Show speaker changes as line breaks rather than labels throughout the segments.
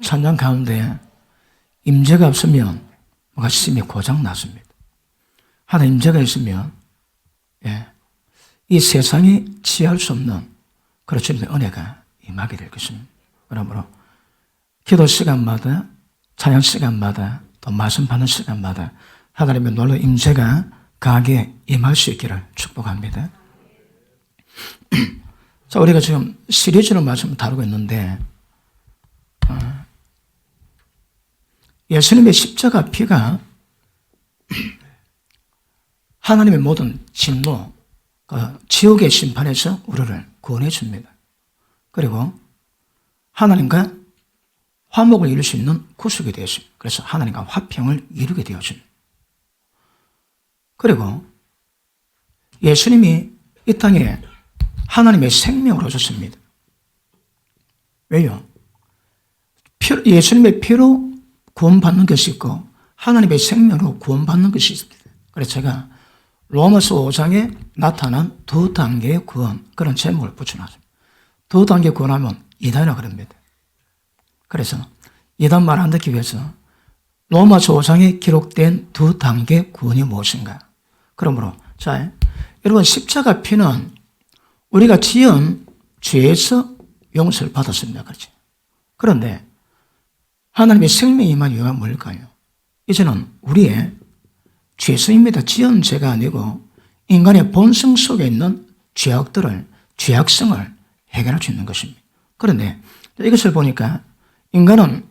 찬양 가운데 임재가 없으면 뭐가 심히 고장났습니다. 하나님 임재가 있으면 이 세상이 취할 수 없는 그런 주님의 은혜가 임하게 될 것입니다. 그러므로 기도 시간마다, 찬양 시간마다, 또 말씀 받는 시간마다 하나님의 놀라운 임재가 강하게 임할 수 있기를 축복합니다. 자, 우리가 지금 시리즈로 말씀을 다루고 있는데 예수님의 십자가 피가 하나님의 모든 진노, 지옥의 심판에서 우리를 구원해 줍니다. 그리고 하나님과 화목을 이룰 수 있는 구속이 되었습니다. 그래서 하나님과 화평을 이루게 되었습니다. 그리고 예수님이 이 땅에 하나님의 생명을 오셨습니다. 왜요? 예수님의 피로 구원받는 것이 있고 하나님의 생명으로 구원받는 것이 있습니다. 그래서 제가 로마서 5장에 나타난 두 단계의 구원, 그런 제목을 붙여놨습니다. 두 단계 구원하면 이단이라고 그럽니다. 그래서 이단 말 안 듣기 위해서 로마서 5장에 기록된 두 단계 구원이 무엇인가? 그러므로 자, 여러분 십자가 피는 우리가 지은 죄에서 용서를 받았습니다. 그렇지? 그런데 하나님의 생명이 임한 이유가 뭘까요? 이제는 우리의 죄성입니다. 지은 죄가 아니고 인간의 본성 속에 있는 죄악성을 해결할 수 있는 것입니다. 그런데 이것을 보니까 인간은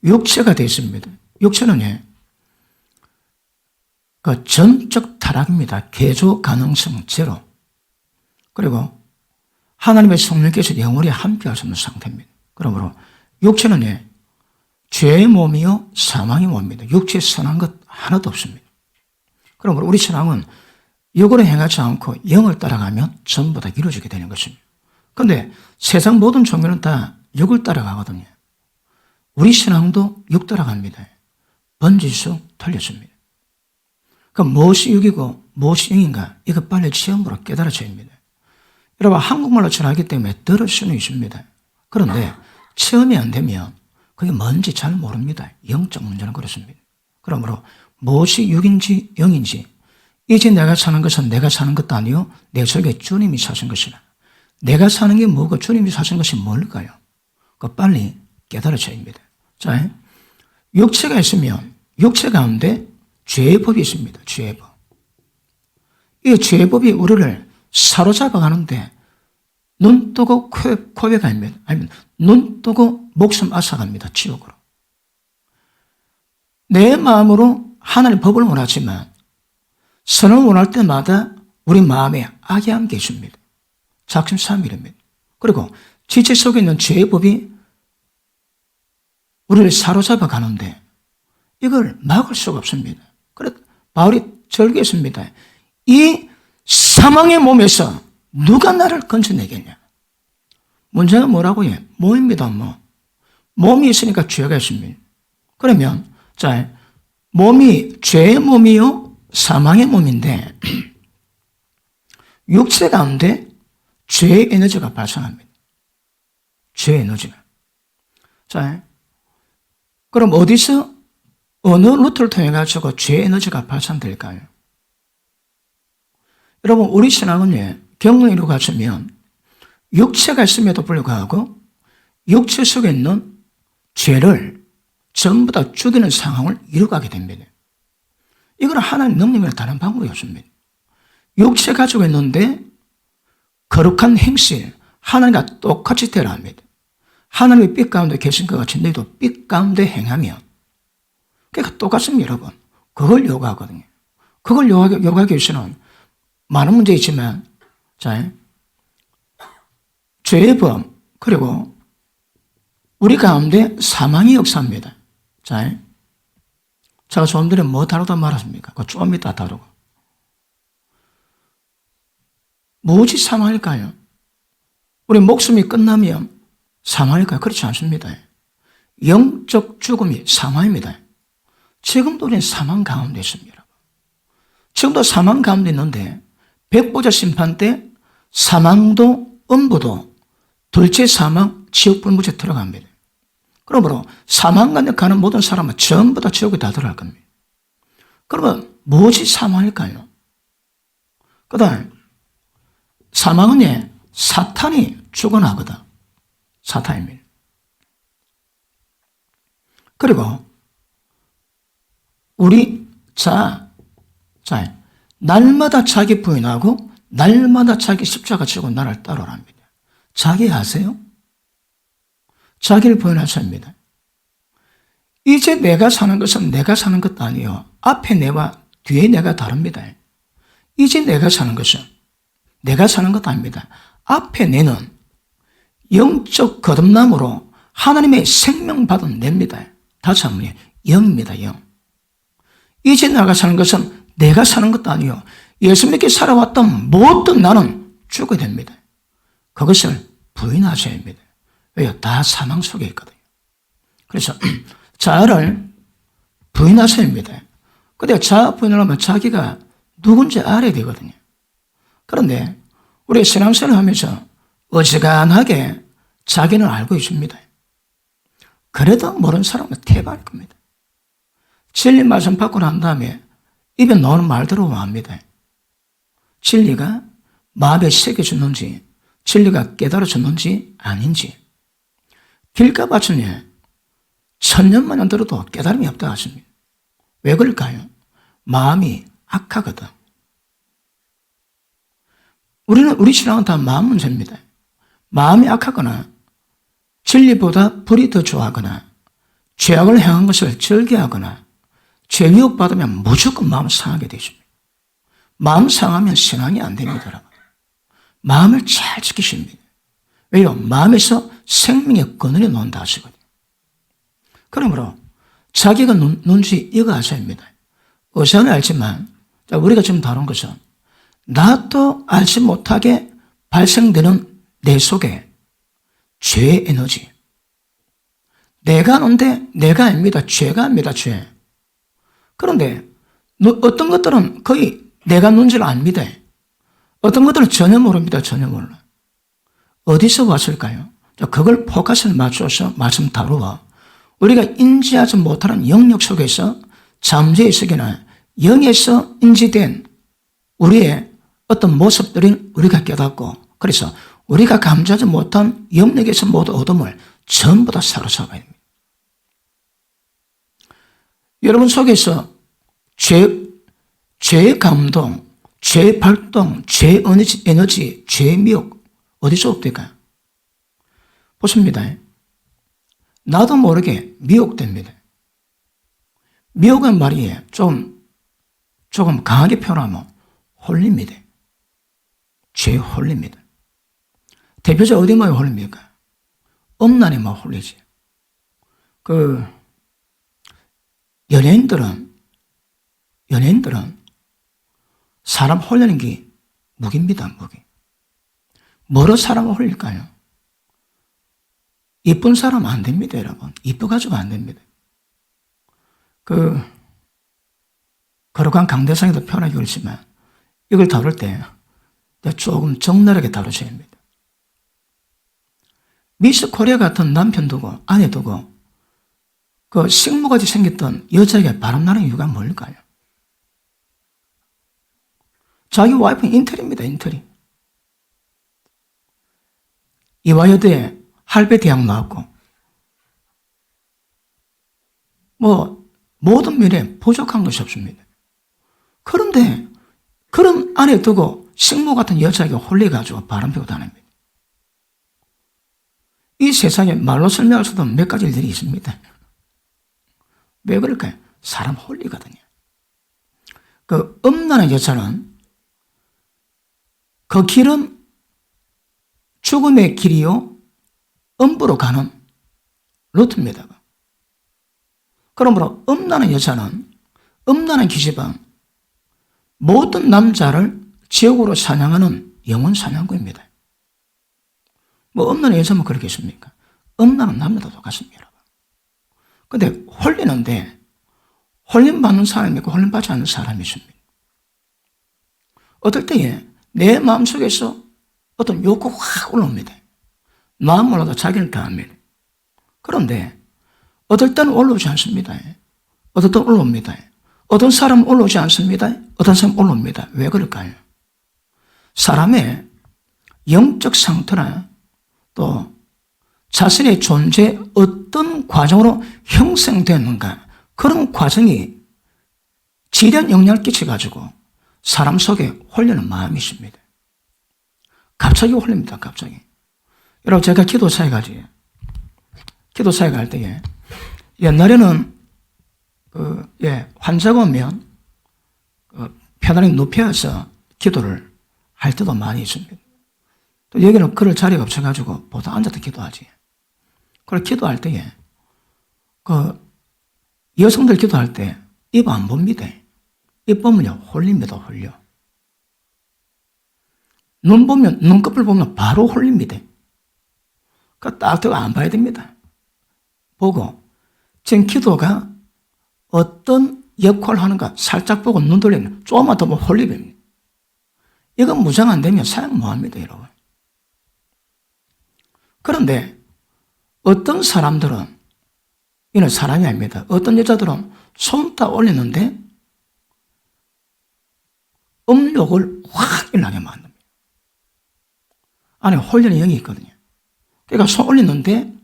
육체가 되어 있습니다. 육체는 그 전적 타락입니다. 개조 가능성 제로. 그리고 하나님의 성령께서 영원히 함께할 수 없는 상태입니다. 그러므로 육체는 죄의 몸이요 사망의 몸입니다. 육체에 선한 것 하나도 없습니다. 그러므로 우리 신앙은 육으로 행하지 않고 영을 따라가면 전부 다 이루어지게 되는 것입니다. 그런데 세상 모든 종교는 다 육을 따라가거든요. 우리 신앙도 육 따라갑니다. 번지수 틀렸습니다. 그럼 무엇이 육이고 무엇이 영인가? 이거 빨리 시험으로 깨달아져야 합니다. 여러분 한국말로 전하기 때문에 들을 수는 있습니다. 그런데 체험이 안 되면 그게 뭔지 잘 모릅니다. 영적 문제는 그렇습니다. 그러므로 무엇이 육인지 영인지 이제 내가 사는 것은 내가 사는 것도 아니요 내 속에 주님이 사신 것이라. 내가 사는 게 뭐고 주님이 사신 것이 뭘까요? 그거 빨리 깨달아져야 합니다. 자, 육체가 있으면 육체 가운데 죄의 법이 있습니다. 죄의 법. 이 죄의 법이 우리를 사로잡아 가는데 눈 뜨고 코에 갑니다. 아니면 눈 뜨고 목숨 앗아갑니다. 지옥으로. 내 마음으로 하나님의 법을 원하지만 선을 원할 때마다 우리 마음에 악이 함께 있습니다. 작심삼일입니다. 그리고 지체 속에 있는 죄의 법이 우리를 사로잡아 가는데 이걸 막을 수가 없습니다. 그래서 바울이 절개했습니다. 이 사망의 몸에서 누가 나를 건져내겠냐? 문제가 뭐라고요? 몸입니다. 몸이 있으니까 죄가 있습니다. 그러면 자, 몸이 죄의 몸이요 사망의 몸인데 육체 가운데 죄의 에너지가 발생합니다. 죄의 에너지가. 자, 그럼 어디서 어느 루트를 통해 가지고 죄의 에너지가 발산될까요? 여러분 우리 신앙은 경건으로 가시면 육체가 있음에도 불구하고 육체 속에 있는 죄를 전부 다 죽이는 상황을 이루어가게 됩니다. 이건 하나님 능력이나 다른 방법이 없습니다. 육체 가지고 있는데 거룩한 행실, 하나님과 똑같이 되라 합니다. 하나님의 빛 가운데 계신 것 같이 너희도 빛 가운데 행하면 그러니까 똑같습니다. 여러분. 그걸 요구하거든요. 그걸 요구하기 위해서는 많은 문제 있지만 자, 죄의 법 그리고 우리 가운데 사망의 역사입니다. 자, 제가 조금 전에 뭐 다루다 말았습니까? 그거 좀 이따 다루고. 무엇이 사망일까요? 우리 목숨이 끝나면 사망일까요? 그렇지 않습니다. 영적 죽음이 사망입니다. 지금도 우리는 사망 가운데 있습니다. 지금도 사망 가운데 있는데 백보자 심판 때 사망도 음부도 둘째 사망 지옥불무지에 들어갑니다. 그러므로 사망간에 가는 모든 사람은 전부 다 지옥에 다 들어갈 겁니다. 그러면 무엇이 사망일까요? 그 다음 사망은 사탄이 주관하거든. 사탄입니다. 그리고 우리 날마다 자기 부인하고 날마다 자기 십자가 지고 나를 따르랍니다. 자기 아세요? 자기를 부인하셔야 합니다. 이제 내가 사는 것은 내가 사는 것도 아니요. 앞에 내와 뒤에 내가 다릅니다. 이제 내가 사는 것은 내가 사는 것도 아닙니다. 앞에 내는 영적 거듭남으로 하나님의 생명 받은 냅니다. 다시 한번 영입니다. 영. 이제 내가 사는 것은 내가 사는 것도 아니요. 예수 믿게 살아왔던 모든 나는 죽어야 됩니다. 그것을 부인하셔야 합니다. 왜요? 다 사망 속에 있거든요. 그래서 자아를 부인하셔야 합니다. 근데 자아 부인을 하면 자기가 누군지 알아야 되거든요. 그런데 우리 신앙생활을 하면서 어지간하게 자기는 알고 있습니다. 그래도 모르는 사람은 태반일 겁니다. 진리 말씀 받고 난 다음에 입에 나오는 말대로 합니다. 진리가 마음에 새겨졌는지 진리가 깨달아졌는지 아닌지 길가밭은 1000년만 들어도 깨달음이 없다 하십니다. 왜 그럴까요? 마음이 악하거든. 우리 신앙은 다 마음 문제입니다. 마음이 악하거나 진리보다 불이 더 좋아하거나 죄악을 행한 것을 즐겨하거나 죄 위협받으면 무조건 마음 상하게 되십니다. 마음 상하면 신앙이 안 됩니다, 여러분. 마음을 잘 지키십니다. 왜요? 마음에서 생명의 근원이 논다 하시거든요. 그러므로 자기가 누군지 이거 아셔야 합니다. 의사는 알지만 우리가 지금 다룬 것은 나도 알지 못하게 발생되는 내 속에 죄의 에너지. 내가 아는데 내가 압니다. 죄가 압니다. 죄. 그런데 어떤 것들은 거의 내가 누군지를 압니다. 어떤 것들은 전혀 모릅니다. 전혀 몰라. 어디서 왔을까요? 그걸 포커스를 맞춰서 말씀 다루어 우리가 인지하지 못하는 영역 속에서 잠재의 세계나 영에서 인지된 우리의 어떤 모습들을 우리가 깨닫고 그래서 우리가 감지하지 못한 영역에서 모두 얻음을 전부 다 사로잡아야 됩니다. 여러분 속에서 죄의 감동, 죄의 발동, 죄의 에너지, 죄의 미혹 어디서 옵니까? 보십니다. 나도 모르게 미혹됩니다. 미혹은 말이에요. 조금 강하게 표현하면 홀립니다. 죄에 홀립니다. 대표적으로 어디 모여 홀립니까? 음란에 뭐 홀리지. 연예인들은 사람 홀리는 게 무기입니다, 무기. 뭐로 사람을 홀릴까요? 이쁜 사람 안 됩니다, 여러분. 이뻐가지고 안 됩니다. 거룩한 강대상에도 표현하기 그렇지만, 이걸 다룰 때 조금 적나라하게 다루셔야 합니다. 미스 코리아 같은 남편 두고, 아내 두고, 식모같이 생겼던 여자에게 바람나는 이유가 뭘까요? 자기 와이프는 인텔입니다, 인텔이. 이화여대에 할배 대학 나왔고, 모든 면에 부족한 것이 없습니다. 그런데, 그런 아내 두고 식모 같은 여자에게 홀려가지고 바람 피고 다닙니다. 이 세상에 말로 설명할 수도 몇 가지 일들이 있습니다. 왜 그럴까요? 사람 홀리거든요. 음란한 여자는 그 길은 죽음의 길이요, 음부로 가는 루트입니다. 그러므로 음란한 여자는, 음란한 기집은 모든 남자를 지옥으로 사냥하는 영혼 사냥꾼입니다. 음란한 여자만 그렇겠습니까? 음란한 남자도 똑같습니다. 근데 홀리는데 홀림받는 사람이 있고 홀림받지 않는 사람이 있습니다. 어떨 때에 내 마음속에서 어떤 욕구가 확 올라옵니다. 마음 몰라도 자기는 다 합니다. 그런데 어떨 때는 올라오지 않습니다. 어떨 때는 올라옵니다. 어떤 사람은 올라오지 않습니다. 어떤 사람은 올라옵니다. 왜 그럴까요? 사람의 영적 상태나 또 자신의 존재 어떤 과정으로 형성되는가, 그런 과정이 지대한 영향을 끼쳐가지고 사람 속에 홀리는 마음이 있습니다. 갑자기 홀립니다. 갑자기. 여러분, 제가 기도사에 갈 때에 옛날에는 환자가 오면 편안히 눕혀서 기도를 할 때도 많이 있습니다. 또 여기는 그럴 자리가 없어가지고 보통 앉아서 기도하지. 그걸 기도할 때에 여성들 기도할 때 입 안 봅니다. 입 보면요 홀립니다. 홀려. 눈꺼풀 보면 바로 홀립니다. 딱 뜨고 안 봐야 됩니다. 보고 지금 기도가 어떤 역할을 하는가 살짝 보고 눈 돌리면 조금만 더 보면 홀립니다. 이건 무장 안 되면 사용 못합니다, 여러분. 그런데 어떤 사람들은, 이는 사람이 아닙니다. 어떤 여자들은 손 딱 올리는데 음욕을 확 일어나게 만듭니다. 안에 홀리는 영이 있거든요. 그러니까 손 올리는데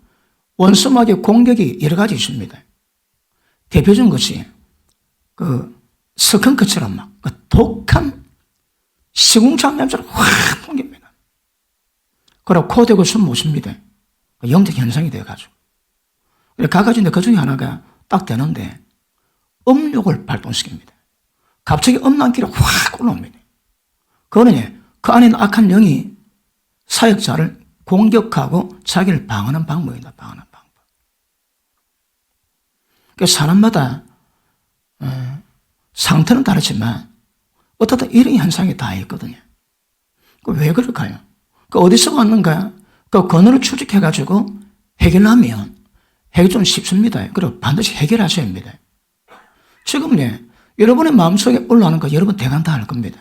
원수막의 공격이 여러 가지 있습니다. 대표적인 것이 스컹크처럼 막 독한 시궁창 냄새를 확 풍깁니다. 그리고 코 대고 숨 못 쉽니다. 영적 현상이 되어가지고. 가가지고 그 중에 하나가 딱 되는데 음욕을 발동시킵니다. 갑자기 음란기를 확 올라옵니다. 그거는 그 안에 있는 악한 영이 사역자를 공격하고 자기를 방어하는 방법입니다. 방어하는 방법. 그러니까 사람마다 상태는 다르지만 어떻든 이런 현상이 다 있거든요. 왜 그럴까요? 어디서 왔는가? 그 근원을 추적해가지고 해결하면 해결 좀 쉽습니다. 그리고 반드시 해결하셔야 합니다. 지금 여러분의 마음속에 올라오는 거 여러분 대강 다 알 겁니다.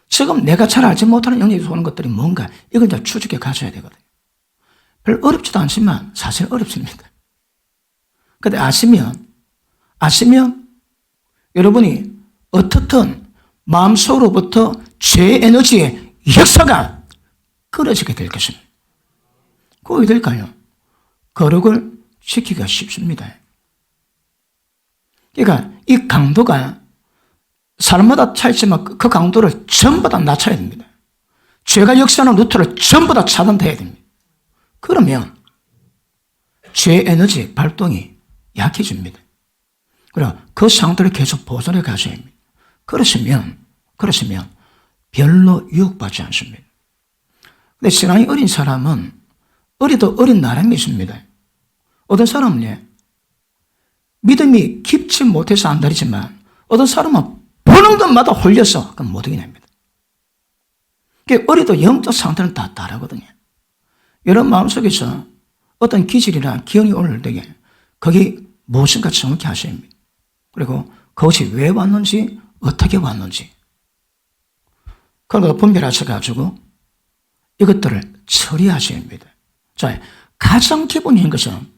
지금 내가 잘 알지 못하는 영역에서 오는 것들이 뭔가 이걸 이제 추적해 가셔야 되거든요. 별 어렵지도 않지만 사실 어렵습니다. 근데 아시면 여러분이 어떻든 마음속으로부터 죄 에너지의 역사가 끊어지게 될 것입니다. 그거 왜 될까요? 거룩을 지키기가 쉽습니다. 그러니까 이 강도가 사람마다 차이지만 그 강도를 전부 다 낮춰야 됩니다. 죄가 역사하는 루트를 전부 다 차단해야 됩니다. 그러면 죄 에너지 발동이 약해집니다. 그리고 그 상태를 계속 보존해 가셔야 합니다. 그러시면 별로 유혹받지 않습니다. 근데 신앙이 어린 사람은 어리도 어린 나름이 있습니다. 어떤 사람은 믿음이 깊지 못해서 안달이지만 어떤 사람은 보는 것마다 홀려서 그건 못 이겨냅니다. 어리도 영적 상태는 다 다르거든요. 여러분 마음속에서 어떤 기질이나 기운이 오를 때에 거기 무엇인가 정확히 하셔야 합니다. 그리고 그것이 왜 왔는지 어떻게 왔는지 그걸 분별하셔가지고 이것들을 처리하셔야 합니다. 자, 가장 기본인 것은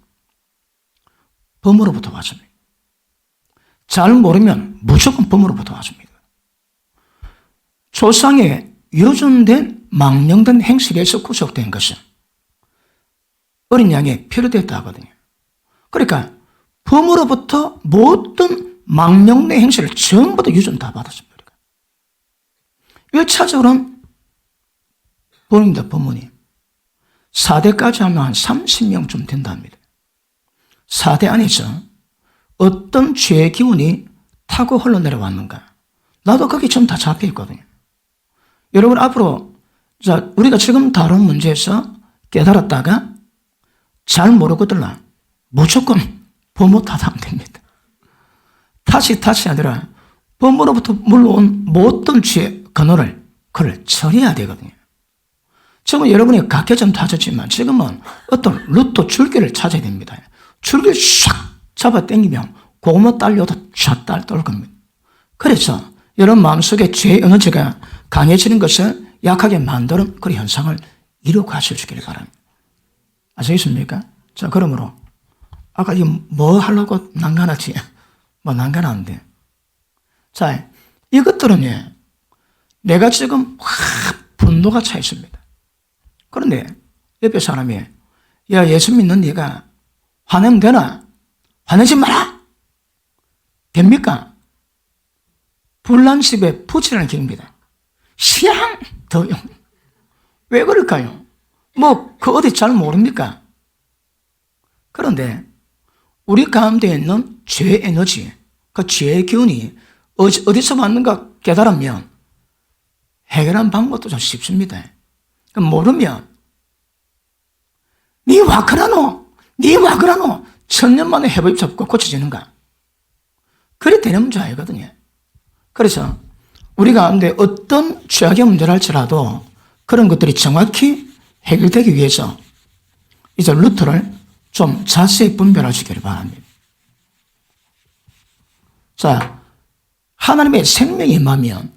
범으로부터 왔습니다. 잘 모르면 무조건 범으로부터 왔습니다. 조상의 유전된 망령된 행실에서 구속된 것은 어린 양에 필요되었다 하거든요. 그러니까 범으로부터 모든 망령된 행실을 전부 다 유전 다 받았습니다. 1차적으로는 본인입니다. 부모님. 4대까지 하면 한 30명쯤 된답니다. 4대 안에서 어떤 죄의 기운이 타고 흘러내려왔는가. 나도 거기 지금 다 잡혀 있거든요. 여러분 앞으로 우리가 지금 다룬 문제에서 깨달았다가 잘 모르거든요. 무조건 부모 탓하면 됩니다. 탓이 아니라 부모로부터 물러온 모든 죄의 근원을 그걸 처리해야 되거든요. 지금은 여러분이 각계 좀 다졌지만 지금은 어떤 루트 줄기를 찾아야 됩니다. 줄기를 샥 잡아 당기면 고구마 딸려도 샥 떨 겁니다. 그래서 여러분 마음속에 죄의 에너지가 강해지는 것을 약하게 만드는 그런 현상을 이루어 가실 수 있기를 바랍니다. 아시겠습니까? 자, 그러므로 아까 이거 뭐 하려고 난간하지? 뭐 난간하는데. 자, 이것들은 내가 지금 확 분노가 차 있습니다. 그런데 옆에 사람이 야, 예수 믿는 네가 화내면 되나? 화내지 마라! 됩니까? 불난집에 부치라는 길입니다. 시향 더용. 왜 그럴까요? 뭐, 그 어디 잘 모릅니까? 그런데 우리 가운데 있는 죄의 에너지, 그 죄의 기운이 어디서 왔는가 깨달으면 해결하는 방법도 좀 쉽습니다. 모르면 니 와 그러노 천년 만에 해법이 잡고 고쳐지는가? 그래 되는 문제 아니거든요. 그래서 우리 가운데 어떤 죄악의 문제를 할지라도 그런 것들이 정확히 해결되기 위해서 이제 루트를 좀 자세히 분별해 주기를 바랍니다. 자, 하나님의 생명이 임하면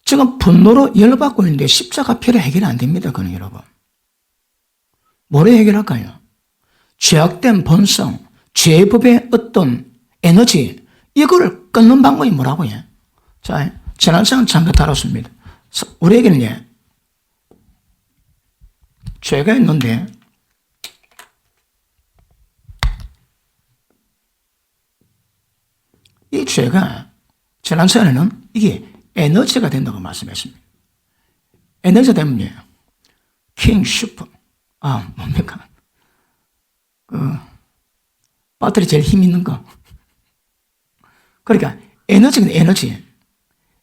지금 분노로 열받고 있는데 십자가 피로 해결이 안 됩니다. 그건 여러분. 뭐로 해결할까요? 죄악된 본성, 죄의 법의 어떤 에너지, 이걸 끊는 방법이 뭐라고요? 자, 지난 시간 잠깐 다뤘습니다. 우리에게는 죄가 있는데 이 죄가 지난 시간에는 이게 에너지가 된다고 말씀했습니다. 에너지가 되면 킹슈퍼. 뭡니까? 배터리 제일 힘 있는 거. 그러니까 에너지는 에너지.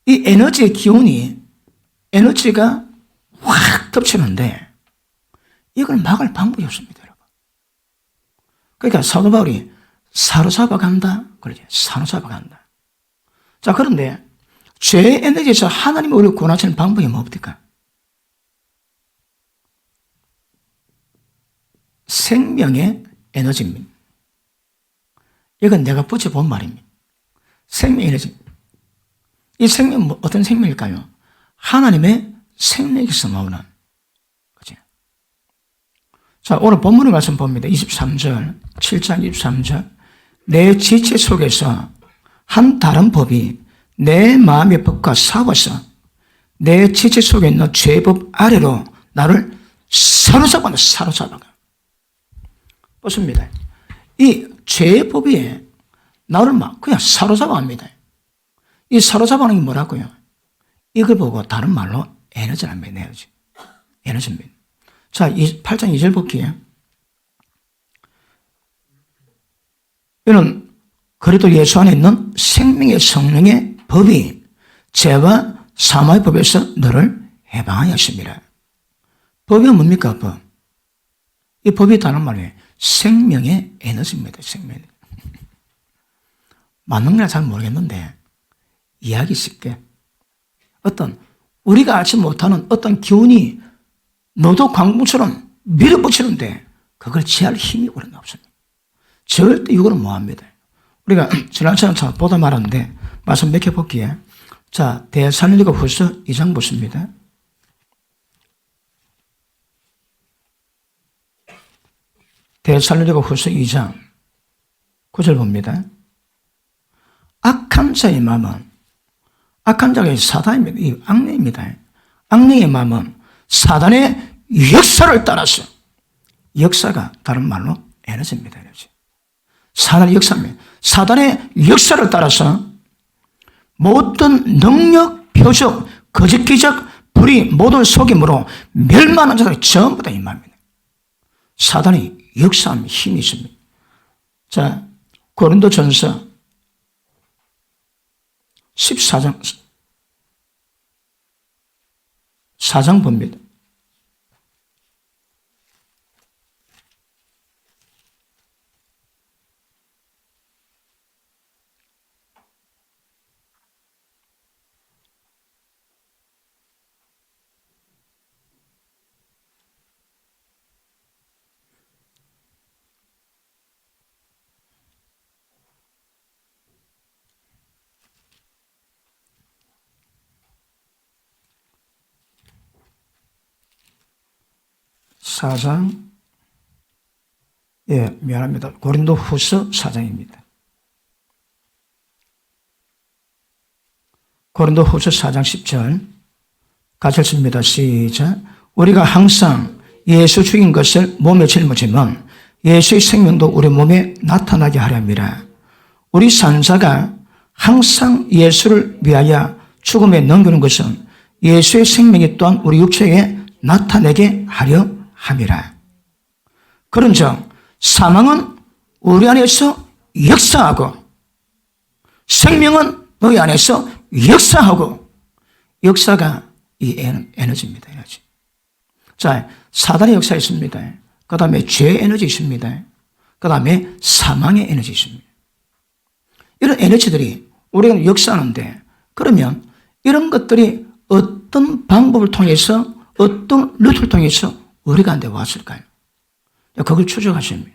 이 에너지의 기운이 에너지가 확 덮치는데 이걸 막을 방법이 없습니다, 여러분. 그러니까 사도 바울이 사로잡아 간다. 그러죠. 사로잡아 간다. 자, 그런데 죄의 에너지에서 하나님이 우리를 구원하시는 방법이 뭡니까? 생명의 에너지입니다. 이건 내가 붙여본 말입니다. 생명의 에너지. 이 생명은 어떤 생명일까요? 하나님의 생명에서 나오는. 그죠? 자, 오늘 본문의 말씀 봅니다. 23절, 7장 23절. 내 지체 속에서 한 다른 법이 내 마음의 법과 싸워서 내 지체 속에 있는 죄법 아래로 나를 사로잡아가. 보십니다. 이 죄의 법이 나를 막 그냥 사로잡아갑니다. 이 사로잡아는 게 뭐라고요? 이걸 보고 다른 말로 에너지랍니다. 에너지입니다. 자, 8장 2절 볼게요. 이는 그리스도 예수 안에 있는 생명의 성령의 법이 죄와 사망의 법에서 너를 해방하였습니다. 법이 뭡니까? 법. 이 법이 다른 말이에요. 생명의 에너지입니다. 생명. 맞는 걸 잘 모르겠는데 이야기 쉽게 어떤 우리가 알지 못하는 어떤 기운이 노도 광풍처럼 밀어붙이는데 그걸 취할 힘이 우리는 없습니다. 절대 이거는 뭐합니다. 우리가 지난 시간 보다 말았는데 말씀 몇 개 볼게요. 자, 데살로니가 후서 2장 보십니다. 데살로니가 후서 2장 9절 봅니다. 악한 자의 마음은 악한 자가 사단입니다. 이 악령입니다. 악령의 마음은 사단의 역사를 따라서 역사가 다른 말로 에너지입니다. 에너지. 사단의 역사입니다. 사단의 역사를 따라서 모든 능력, 표적, 거짓 기적, 불의, 모든 속임으로 멸망하는 자들이 전부 다 임합니다. 사단의 역사함, 힘이 있습니다. 자, 고린도전서 14장 4장 봅니다. 사장 미안합니다. 고린도 후서 4장입니다. 고린도 후서 4장 10절 같이 읽습니다. 시작. 우리가 항상 예수 죽인 것을 몸에 짊어지면 예수의 생명도 우리 몸에 나타나게 하려 함이라. 우리 산자가 항상 예수를 위하여 죽음에 넘기는 것은 예수의 생명이 또한 우리 육체에 나타내게 하려 함이라. 그런즉 사망은 우리 안에서 역사하고 생명은 너희 안에서 역사하고, 역사가 이 에너지입니다. 에너지. 자, 사단의 역사 있습니다. 그 다음에 죄의 에너지 있습니다. 그 다음에 사망의 에너지 있습니다. 이런 에너지들이 우리가 역사하는데, 그러면 이런 것들이 어떤 방법을 통해서, 어떤 루트를 통해서 우리 가운데 왔을까요? 그걸 추적하십니다.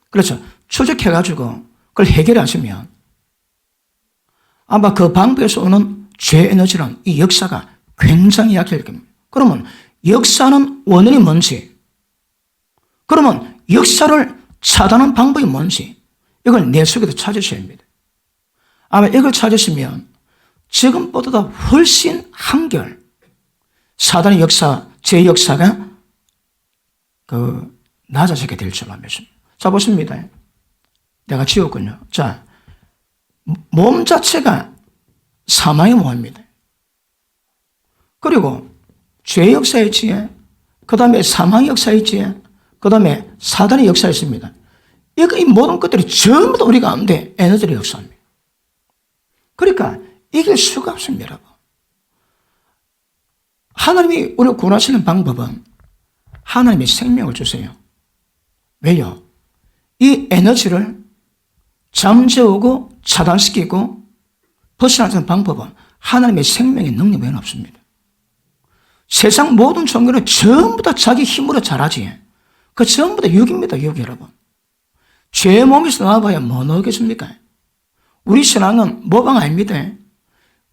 그렇죠. 추적해가지고 그걸 해결하시면 아마 그 방법에서 오는 죄 에너지는 이 역사가 굉장히 약해질 겁니다. 그러면 역사는 원인이 뭔지, 그러면 역사를 차단하는 방법이 뭔지, 이걸 내 속에서 찾으셔야 합니다. 아마 이걸 찾으시면 지금보다 훨씬 한결 사단의 역사, 제 역사가 낮아지게 될 줄 믿습니다. 자, 보십니다. 내가 지웠군요. 자, 몸 자체가 사망의 몸입니다. 그리고 죄의 역사 있지에, 그 다음에 사망의 역사 있지에, 그 다음에 사단의 역사 있습니다. 이 모든 것들이 전부 다 우리 가운데 에너지의 역사입니다. 그러니까 이길 수가 없습니다, 여러분. 하나님이 우리를 구원하시는 방법은 하나님이 생명을 주세요. 왜요? 이 에너지를 잠재우고 차단시키고 벗어나는 방법은 하나님의 생명의 능력 외에는 없습니다. 세상 모든 종교는 전부 다 자기 힘으로 잘하지. 그 전부 다 육입니다, 육, 여러분. 죄의 몸에서 나와봐야 뭐 나오겠습니까? 우리 신앙은 모방 아닙니다.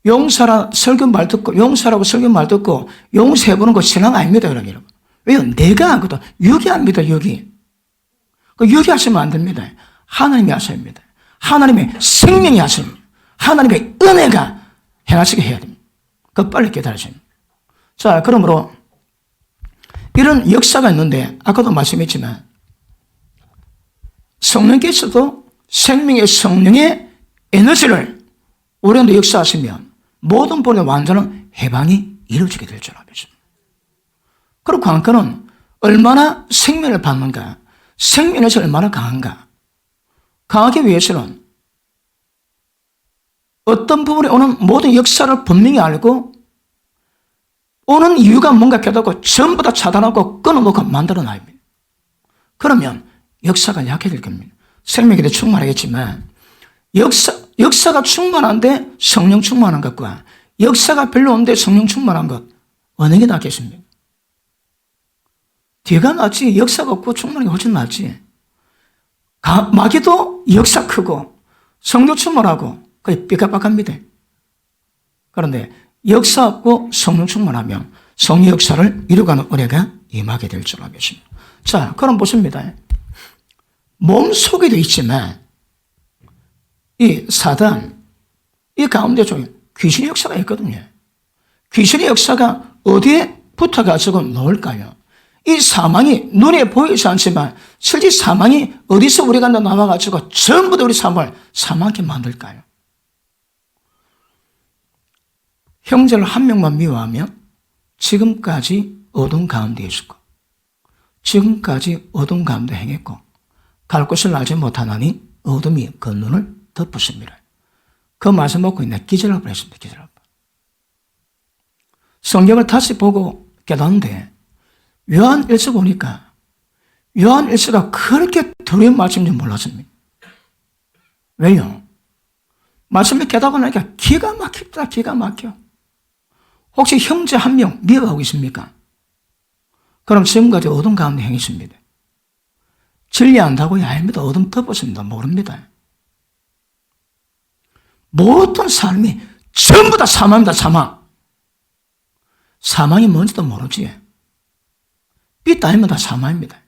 용사라 설교 말 듣고, 용사라고 설교 말 듣고 용서해보는 거 신앙 아닙니다, 여러분. 왜요? 내가 하거든. 육이 아닙니다, 육이. 그 육이 하시면 안 됩니다. 하나님이 하셔야 합니다. 하나님의 생명이 하십니다. 하나님의 은혜가 행하시게 해야 됩니다. 그 빨리 깨달으셔야 합니다. 자, 그러므로 이런 역사가 있는데, 아까도 말씀했지만 성령께서도 생명의 성령의 에너지를 우리한테 역사하시면 모든 본의 완전한 해방이 이루어지게 될 줄 알겠습니다. 그리고 관건은 얼마나 생명을 받는가, 생명에서 얼마나 강한가. 강하기 위해서는 어떤 부분에 오는 모든 역사를 분명히 알고 오는 이유가 뭔가 깨닫고 전부 다 차단하고 끊어놓고 만들어놔야 합니다. 그러면 역사가 약해질 겁니다. 생명에 대해 충만하겠지만 역사가 충만한데 성령 충만한 것과 역사가 별로 없는데 성령 충만한 것, 어느 게 낫겠습니까? 뒤가 낫지. 역사가 없고 충만한 게 훨씬 낫지. 마귀도 역사 크고 성령 충만하고 거의 삐까빡합니다. 그런데 역사 없고 성령 충만하면 성령 역사를 이루가는 은혜가 임하게 될 줄 알겠습니다. 자, 그럼 보십니다. 몸 속에도 있지만 이 사단, 이 가운데 좀 귀신의 역사가 있거든요. 귀신의 역사가 어디에 붙어가지고 놓을까요? 이 사망이 눈에 보이지 않지만 실제 사망이 어디서 우리가 나와가지고 전부 다 우리 삶을 사망하게 만들까요? 형제를 한 명만 미워하면 지금까지 어둠 가운데 있었고, 지금까지 어둠 가운데 행했고, 갈 곳을 알지 못하나니 어둠이 그 눈을 덮었습니다. 그 말씀 먹고 있네. 기절할 뻔했습니다. 기절할 뻔. 성경을 다시 보고 깨닫는데 요한 1서 보니까 요한 1서가 그렇게 두려운 말씀인지 몰랐습니다. 왜요? 말씀을 깨닫고나니까 기가 막힙니다. 기가 막혀. 혹시 형제 한 명 미워하고 있습니까? 그럼 지금까지 어둠 가운데 행했습니다. 진리한다고요? 아닙니다. 어둠 덮었습니다. 모릅니다. 모든 삶이 전부 다 사망입니다. 사망. 사망이 뭔지도 모르지. 빛 아니면 다 사망입니다.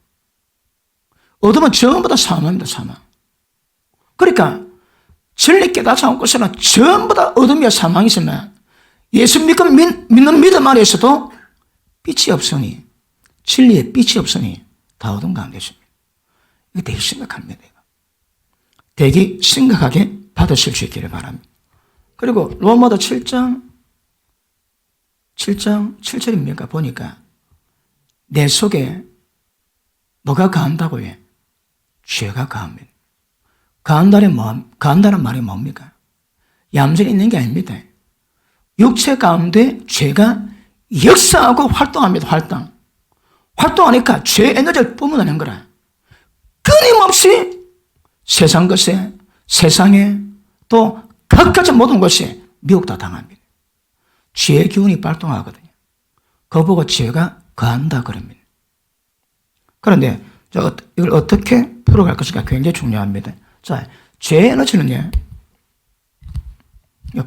어둠은 전부 다 사망입니다. 사망. 그러니까 진리 깨닫지 않고서는 전부 다 어둠이야 사망이지만 예수 믿고 믿는 믿음 안에서도 빛이 없으니, 진리에 빛이 없으니 다 어둠 가운데 있습니다. 이거 되게 심각합니다. 되게 심각하게 받으실 수 있기를 바랍니다. 그리고 로마서 7장 7절입니까? 보니까 내 속에 뭐가 가한다고 해? 죄가 가합니다. 가한다는 말이 뭡니까? 얌전히 있는 게 아닙니다. 육체 가운데 죄가 역사하고 활동합니다. 활동하니까 죄 에너지를 뿜어내는 거라. 끊임없이 세상 것에, 세상에, 또 각가지 모든 것에 미혹다 당합니다. 죄의 기운이 발동하거든요. 그거 보고 죄가 거한다 그럽니다. 그런데 이걸 어떻게 풀어갈 것인가 굉장히 중요합니다. 자, 죄의 에너지는요,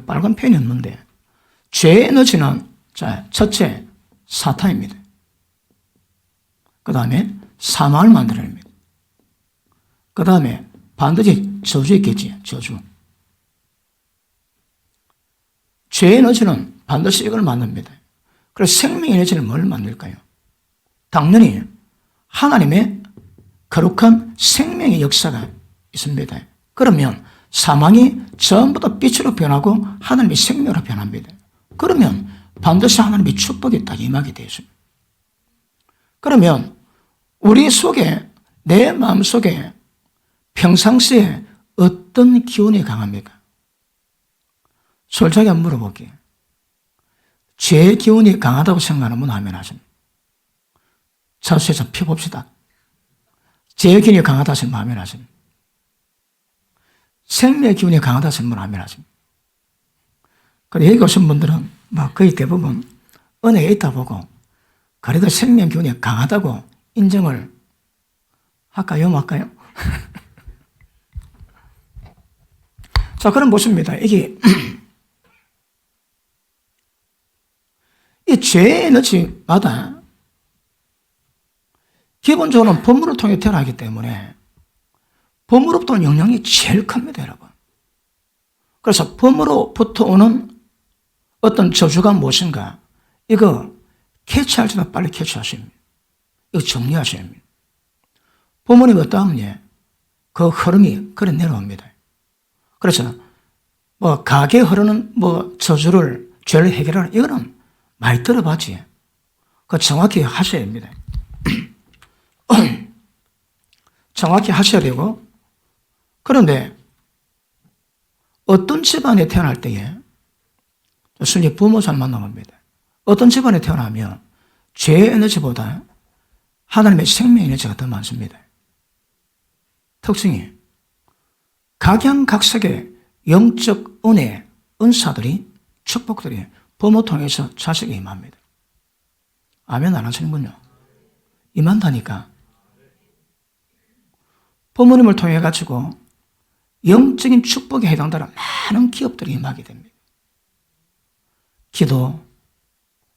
빨간 펜이 없는데, 죄의 에너지는, 자, 첫째, 사탄입니다. 그 다음에 사망을 만들어냅니다. 그 다음에 반드시 저주 있겠지, 저주. 죄의 에너지는 반드시 이걸 만듭니다. 그래서 생명의 에너지는 뭘 만들까요? 당연히 하나님의 거룩한 생명의 역사가 있습니다. 그러면 사망이 전부 다 빛으로 변하고 하나님의 생명으로 변합니다. 그러면 반드시 하나님의 축복이 딱 임하게 되어 있습니다. 그러면 우리 속에, 내 마음 속에 평상시에 어떤 기운이 강합니까? 솔직하게 한번 물어볼게요. 죄의 기운이 강하다고 생각하는 분 하면 하십니다. 자수해서 펴봅시다. 죄의 기운이 강하다 생각하면 하십니다. 생명의 기운이 강하다 생각하면 하십니다. 그런데 여기 오신 분들은 거의 대부분 은혜에 있다 보고 그래도 생명 기운이 강하다고 인정을 할까요? 말까요? 자, 그럼 보십니다. 이게 이 죄의 에너지마다 기본적으로는 법물을 통해 태어나기 때문에 법으로부터는 영향이 제일 큽니다, 여러분. 그래서 법으로부터 오는 어떤 저주가 무엇인가, 이거 캐치할 때도 빨리 캐치하셔야 합니다. 이거 정리하셔야 합니다. 부모님이 어떠하면 그 흐름이 그래 내려옵니다. 그래서 가게 흐르는 저주를, 죄를 해결하는, 이거는 많이 들어봤지. 그거 정확히 하셔야 됩니다. 정확히 하셔야 되고, 그런데 어떤 집안에 태어날 때에, 순위 부모 잘 만나봅니다. 어떤 집안에 태어나면 죄의 에너지보다 하나님의 생명 에너지가 더 많습니다. 특징이 각양각색의 영적 은혜, 은사들이, 축복들이 부모 통해서 자식에 임합니다. 아멘 안 하시는군요. 임한다니까. 부모님을 통해 가지고 영적인 축복에 해당되는 많은 기업들이 임하게 됩니다. 기도,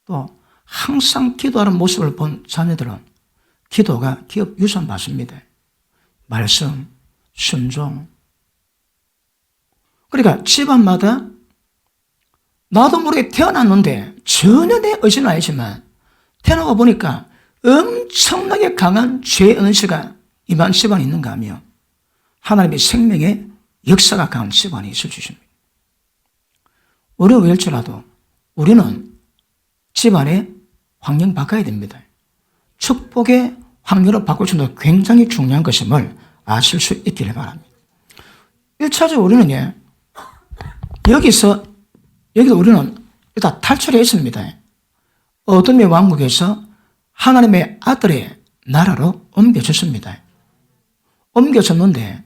또 항상 기도하는 모습을 본 자녀들은 기도가 기업 유산 받습니다. 말씀, 순종. 그러니까 집안마다 나도 모르게 태어났는데 전혀 내 의지는 아니지만 태어나고 보니까 엄청나게 강한 죄의 은혜가 임한 집안이 있는가 하며 하나님의 생명의 역사가 강한 집안이 있을 수 있습니다. 어려울지라도 우리는 집안의 환경 바꿔야 됩니다. 축복의 환경을 바꿀 수 있는 굉장히 중요한 것임을 아실 수 있기를 바랍니다. 1차적으로 우리는 여기도 우리는 일단 탈출했습니다. 어둠의 왕국에서 하나님의 아들의 나라로 옮겨졌습니다. 옮겨졌는데,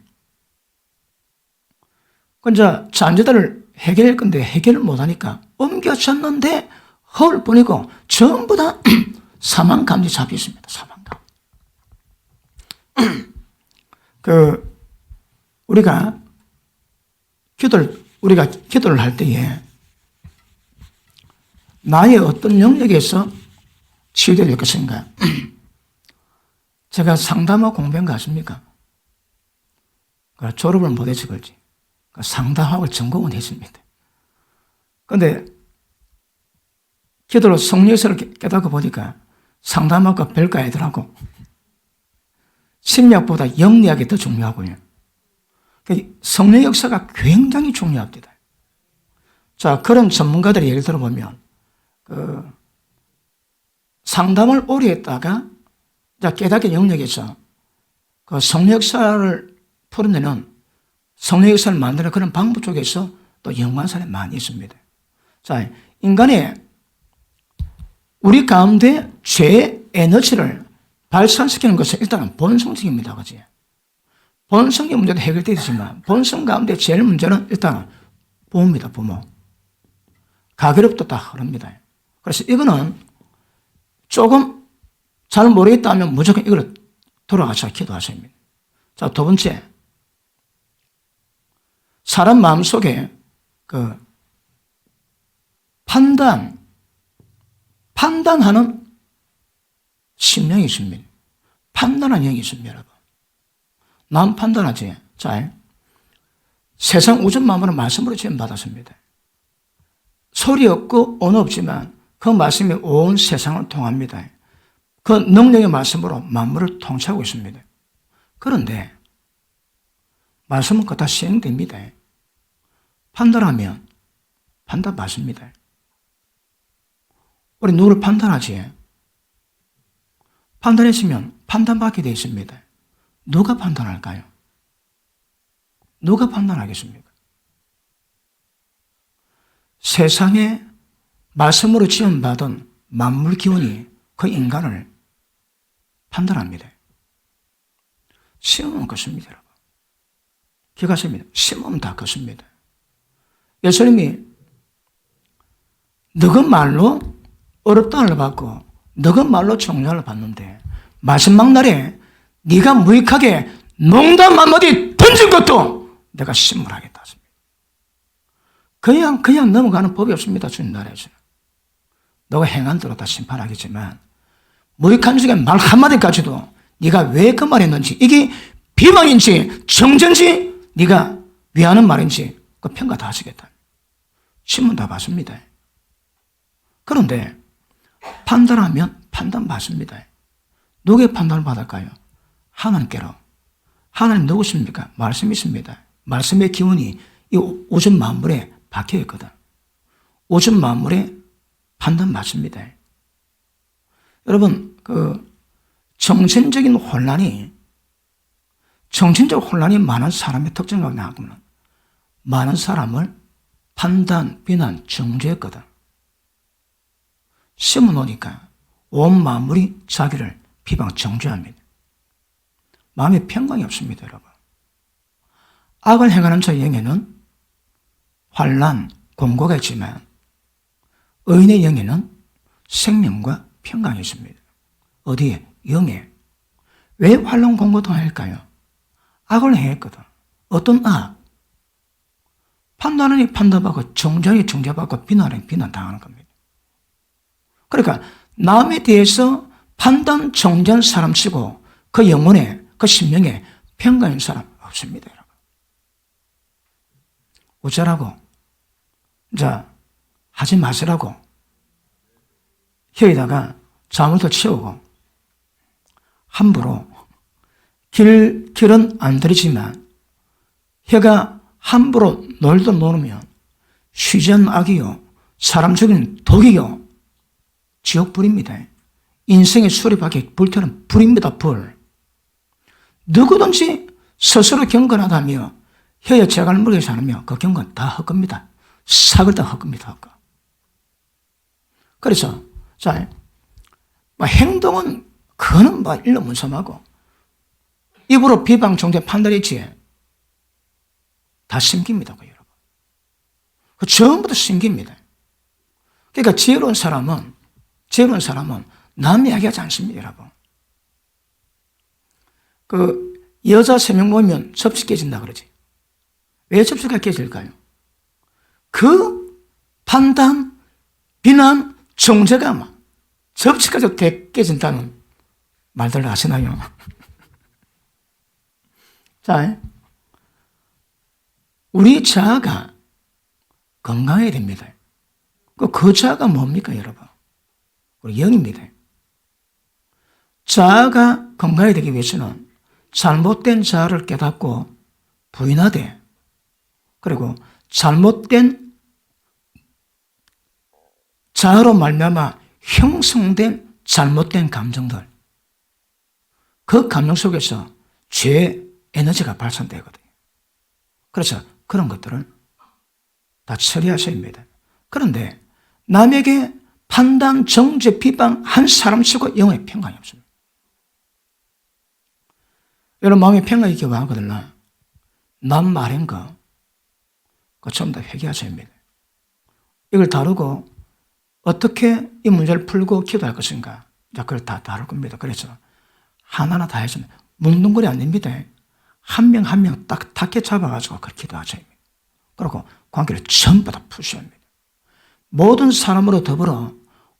이제 잔재들을 해결할 건데 해결을 못하니까 옮겨졌는데 허울뿐이고 전부 다 사망감이 잡혀 있습니다. 사망감. 우리가 기도를 할 때에 나의 어떤 영역에서 치유될 것인가? 제가 상담하고 공부한 거 아십니까? 졸업을 못해서 그렇지. 상담학을 전공은 했습니다. 그런데 기도로 성령 역사를 깨닫고 보니까 상담학과 별거 아니더라고. 심리학보다 영리학이 더 중요하고요. 성령 역사가 굉장히 중요합니다. 자, 그런 전문가들의 예를 들어보면, 상담을 오래 했다가, 깨닫게 영역에서 성령 역사를 풀어내는 성령 역사를 만드는 그런 방법 쪽에서 또 연구한 사람이 많이 있습니다. 자, 인간의 우리 가운데 죄의 에너지를 발산시키는 것은 일단은 본성적입니다. 그지? 본성의 문제도 해결되지만 본성 가운데 제일 문제는 일단 부모입니다. 부모. 가계로부터 다 흐릅니다. 그래서 이거는 조금 잘 모르겠다면 무조건 이걸 돌아가서 기도하셔야 합니다. 자, 두 번째. 사람 마음속에 판단하는 심령이 있습니다. 판단하는 영이 있습니다, 여러분. 남 판단하지. 자, 세상 우주 만물은 말씀으로 지금 받았습니다. 소리 없고 언어 없지만 그 말씀이 온 세상을 통합니다. 그 능력의 말씀으로 만물을 통치하고 있습니다. 그런데 말씀은 그다 시행됩니다. 판단하면 판단 맞습니다. 우리 누구를 판단하지? 판단했으면 판단받게 되어 있습니다. 누가 판단할까요? 누가 판단하겠습니까? 세상에 말씀으로 지원받은 만물 기운이 그 인간을 판단합니다. 심으면 걷습니다, 여러분. 기가십니다. 심으면 다 걷습니다. 예수님이 너그 말로 어렵다를 받고 너그 말로 총량을 받는데 마지막 날에 네가 무익하게 농담 한마디 던진 것도 내가 심물하겠다. 그냥 넘어가는 법이 없습니다. 주님 나라에서. 너가 행한 대로 다 심판하겠지만 무익한 중에 말 한마디까지도 네가 왜 그 말했는지, 이게 비방인지 정전지 네가 위하는 말인지 그 평가 다 하시겠다. 신문 다 받습니다. 그런데 판단하면 판단 받습니다. 누구의 판단을 받을까요? 하나님께로. 하나님 누구십니까? 말씀이 있습니다. 말씀의 기운이 이 우주 만물에 박혀 있거든. 우주 만물에 판단 받습니다. 여러분, 정신적 혼란이 많은 사람의 특징과 나하고는 많은 사람을 판단, 비난, 정죄했거든. 심어놓으니까 온 만물이 자기를 비방, 정죄합니다. 마음에 평강이 없습니다, 여러분. 악을 행하는 자의 영에는 환난, 공고가 있지만 의인의 영에는 생명과 평강이 있습니다. 어디에? 영에. 왜 환난, 공고도 할까요? 악을 행했거든. 어떤 악? 판단하니 판단받고 정죄하니 정죄받고 비난하니 비난당하는 겁니다. 그러니까 남에 대해서 판단, 정죄한 사람 치고 그 영혼에, 그 심령에 평강인 사람 없습니다, 여러분. 어쩌라고? 자, 하지 마시라고 혀에다가 자물도 치우고 함부로 길은 안 들이지만 혀가 함부로 놀도 노르면 쉬지 않는 악이요 사람 죽이는 독이요 지옥불입니다. 인생의 수리밖에 불태우는 불입니다. 불. 누구든지 스스로 경건하다며 혀에 재갈 물게 않으며 그 경건 다 헛겁니다. 삭을 다 헛겁니다. 헛거. 그래서 자, 행동은 그거는 일러문sam하고 입으로 비방, 정죄, 판단했지 다 심깁니다. 여러분. 그 전부 다 심깁니다. 그러니까 지혜로운 사람은 남 이야기하지 않습니다, 여러분. 여자 3명 모이면 접시 깨진다 그러지. 왜 접시가 깨질까요? 그 판단, 비난, 정죄가 막 접시까지 깨진다는 말들 아시나요? 자, 우리 자아가 건강해야 됩니다. 그 자아가 뭡니까, 여러분? 우리 영입니다. 자아가 건강해야 되기 위해서는 잘못된 자아를 깨닫고 부인하되, 그리고 잘못된 자아로 말미암아 형성된 잘못된 감정들, 그 감정 속에서 죄의 에너지가 발산되거든요. 그래서 그런 것들을 다 처리하셔야 합니다. 그런데 남에게 판단, 정죄, 비방 한 사람치고 영혼에 평강이 없습니다. 여러분 마음에 평강이 있기 원하거든요. 남 말인 거 그거 전부 다 회개하셔야 합니다. 이걸 다루고 어떻게 이 문제를 풀고 기도할 것인가, 그걸 다 다룰 겁니다. 그래서 하나하나 다 해주면 뭉뚱그리 안 됩니다. 한 명 한 명 딱 탁게 잡아가지고 그렇게 기도하셔야 합니다. 그리고 관계를 전부 다 푸셔야 합니다. 모든 사람으로 더불어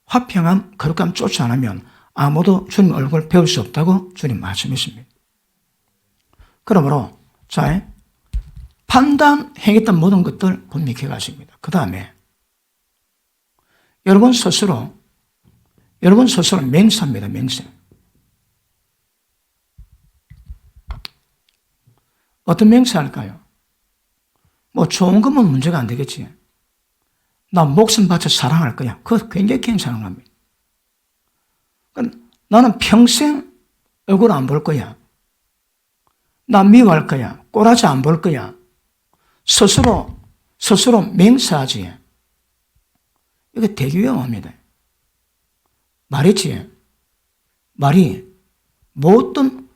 화평함, 거룩함 쫓지 않으면 아무도 주님 얼굴을 배울 수 없다고 주님 말씀하십니다. 그러므로 자, 판단행했던 모든 것들 분명히 가십니다. 그 다음에 여러분 스스로 맹세합니다. 맹세. 어떤 맹세할까요? 뭐 좋은 거면 문제가 안 되겠지. 나 목숨 바쳐 사랑할 거야. 그거 굉장히 괜찮은 겁니다. 나는 평생 얼굴 안 볼 거야. 나 미워할 거야. 꼬라지 안 볼 거야. 스스로 맹세하지. 이게 되게 위험합니다. 말이 모든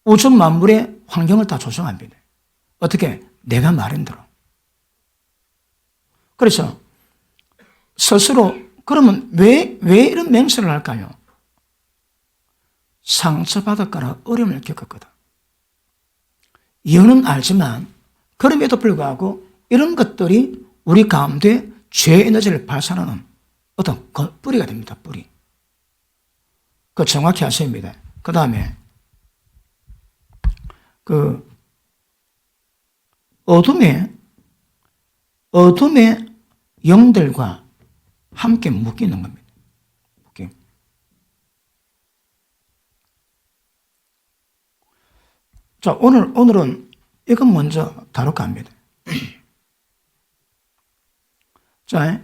우주 만물의 환경을 다 조성합니다. 어떻게? 내가 말한 대로. 그래서 스스로 그러면 왜 이런 맹세를 할까요? 상처받았거나 어려움을 겪었거든. 이유는 알지만 그럼에도 불구하고 이런 것들이 우리 가운데 죄의 에너지를 발산하는 어떤 뿌리가 됩니다. 뿌리. 그거 정확히 하셔야 합니다. 그 다음에 어둠의 영들과 함께 묶이는 겁니다. 자, 오늘은 이건 먼저 다룰까 합니다. 자,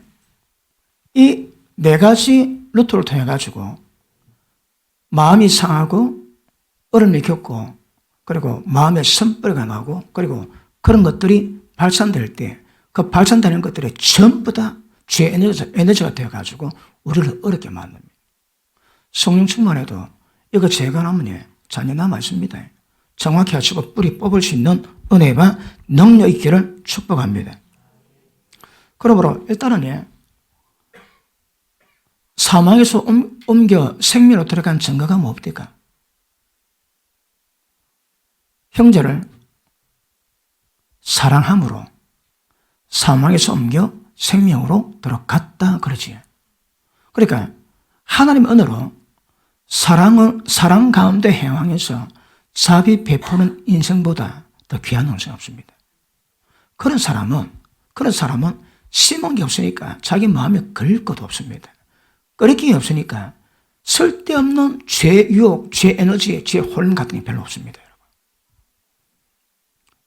이 네 가지 루트를 통해 가지고 마음이 상하고 어려움을 겪고 그리고 마음에 선뿌리가 나고 그리고 그런 것들이 발산될 때 그 발산되는 것들이 전부 다 죄의 에너지가 되어가지고 우리를 어렵게 만듭니다. 성령 충만해도 이거 제거하면 전혀 남아 있습니다. 정확히 하시고 뿌리 뽑을 수 있는 은혜와 능력 있기를 축복합니다. 그러므로 일단은 사망에서 옮겨 생명으로 들어간 증거가 뭡니까? 형제를 사랑함으로 사망에서 옮겨 생명으로 들어갔다 그러지. 그러니까 하나님의 은혜로 사랑 가운데 행황해서 자비 베푸는 인생보다 더 귀한 인생이 없습니다. 그런 사람은 심은 게 없으니까 자기 마음에 걸릴 것도 없습니다. 끓일 게 없으니까 쓸데없는 죄 유혹, 죄 에너지, 죄 혼란 같은 게 별로 없습니다. 여러분.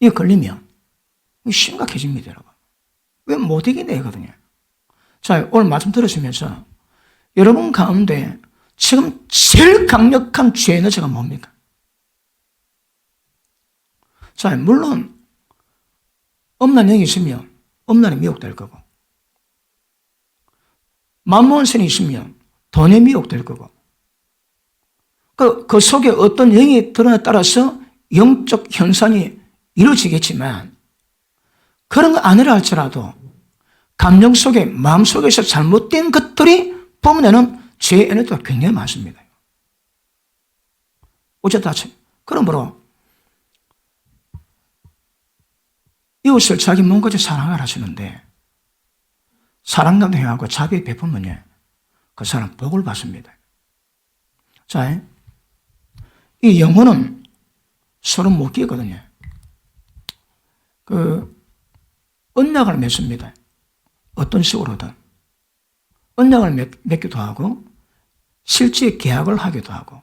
이거 걸리면 심각해집니다. 여러분. 왜 못 이겨내거든요. 자, 오늘 말씀 들으시면서 여러분 가운데 지금 제일 강력한 죄 에너지가 뭡니까? 자, 물론 음란 영이 있으면 음란에 미혹될 거고 만몬선이 있으면 돈에 미혹될 거고 그 속에 어떤 영이 드러나에 따라서 영적 현상이 이루어지겠지만 그런 거 아니라 할지라도 감정 속에 마음 속에서 잘못된 것들이 뿜어내는 죄의 에너지가 굉장히 많습니다. 어쨌든 그러므로 이웃을 자기 몸같이 사랑을 하시는데 사랑 가운데 행하고 자비 베푸면 그 사람 복을 받습니다. 자, 이 영혼은 서로 못 끼거든요. 언약을 맺습니다. 어떤 식으로든. 언약을 맺기도 하고 실제 계약을 하기도 하고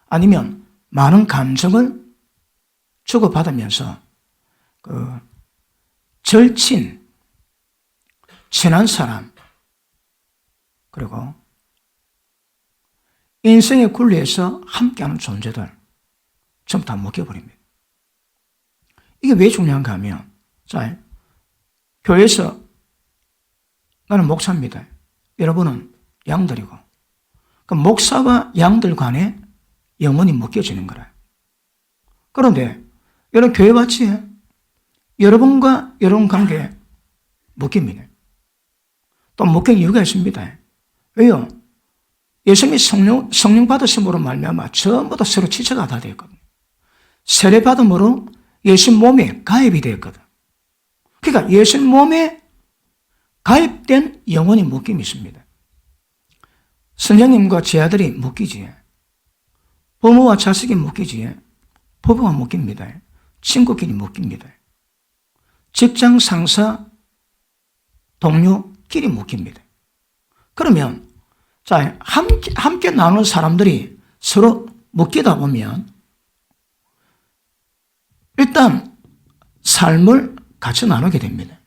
아니면 많은 감정을 주고받으면서 절친, 친한 사람 그리고 인생의 굴레에서 함께하는 존재들 전부 다 묶여버립니다. 이게 왜 중요한가 하면 자, 교회에서 나는 목사입니다. 여러분은 양들이고 그 목사와 양들 간에 영혼이 묶여지는 거라. 그런데 여러분 교회 같이 여러분과 여러분 관계에 묶입니다. 또 묶인 이유가 있습니다. 왜요? 예수님이 성령 받으심으로 말미암아 전부 다 서로 지체가 다 되었거든요. 세례 받음으로 예수님 몸에 가입이 되었거든. 그러니까 예수님 몸에 가입된 영혼이 묶임이 있습니다. 선생님과 제 아들이 묶이지. 부모와 자식이 묶이지. 부부가 묶입니다. 친구끼리 묶입니다. 직장 상사, 동료끼리 묶입니다. 그러면 자, 함께 나누는 사람들이 서로 묶이다 보면 일단 삶을 같이 나누게 됩니다.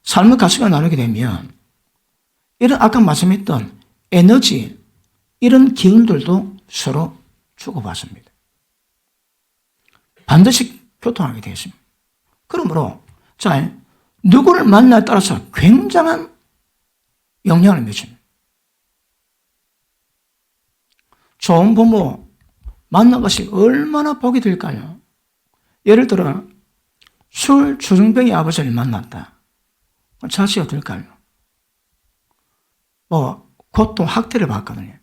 삶을 같이 나누게 되면 이런 아까 말씀했던 에너지 이런 기운들도 서로 주고받습니다. 반드시 교통하게 되어 있습니다. 그러므로 자, 누구를 만나에 따라서 굉장한 영향을 미칩니다. 좋은 부모 만난 것이 얼마나 복이 될까요? 예를 들어 술 주정뱅이 아버지를 만났다. 자식이 어떨까요? 고통 학대를 받거든요.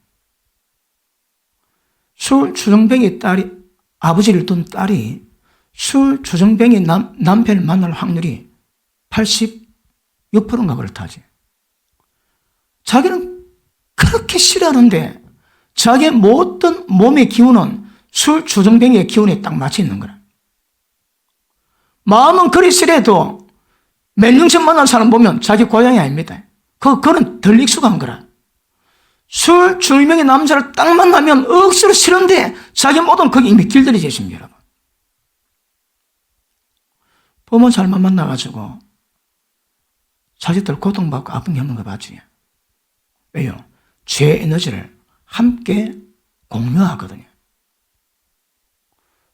술 주정뱅이 딸이 아버지를 둔 딸이 술 주정뱅이 남편을 만날 확률이 86%인가 그렇다지. 자기는 그렇게 싫어하는데 자기의 모든 몸의 기운은 술 주정뱅이의 기운에 딱 맞춰 있는 거라. 마음은 그리 싫어도 몇 년씩 만난 사람 보면 자기 고향이 아닙니다. 그거는 덜 익숙한 거라. 술 주정뱅이 남자를 딱 만나면 억수로 싫은데 자기 모든 거기 이미 길들여져 있습니다, 여러분. 부모 잘못 만나가지고 자식들 고통받고 아픈 게 없는 거 맞지? 왜요? 죄의 에너지를 함께 공유하거든요.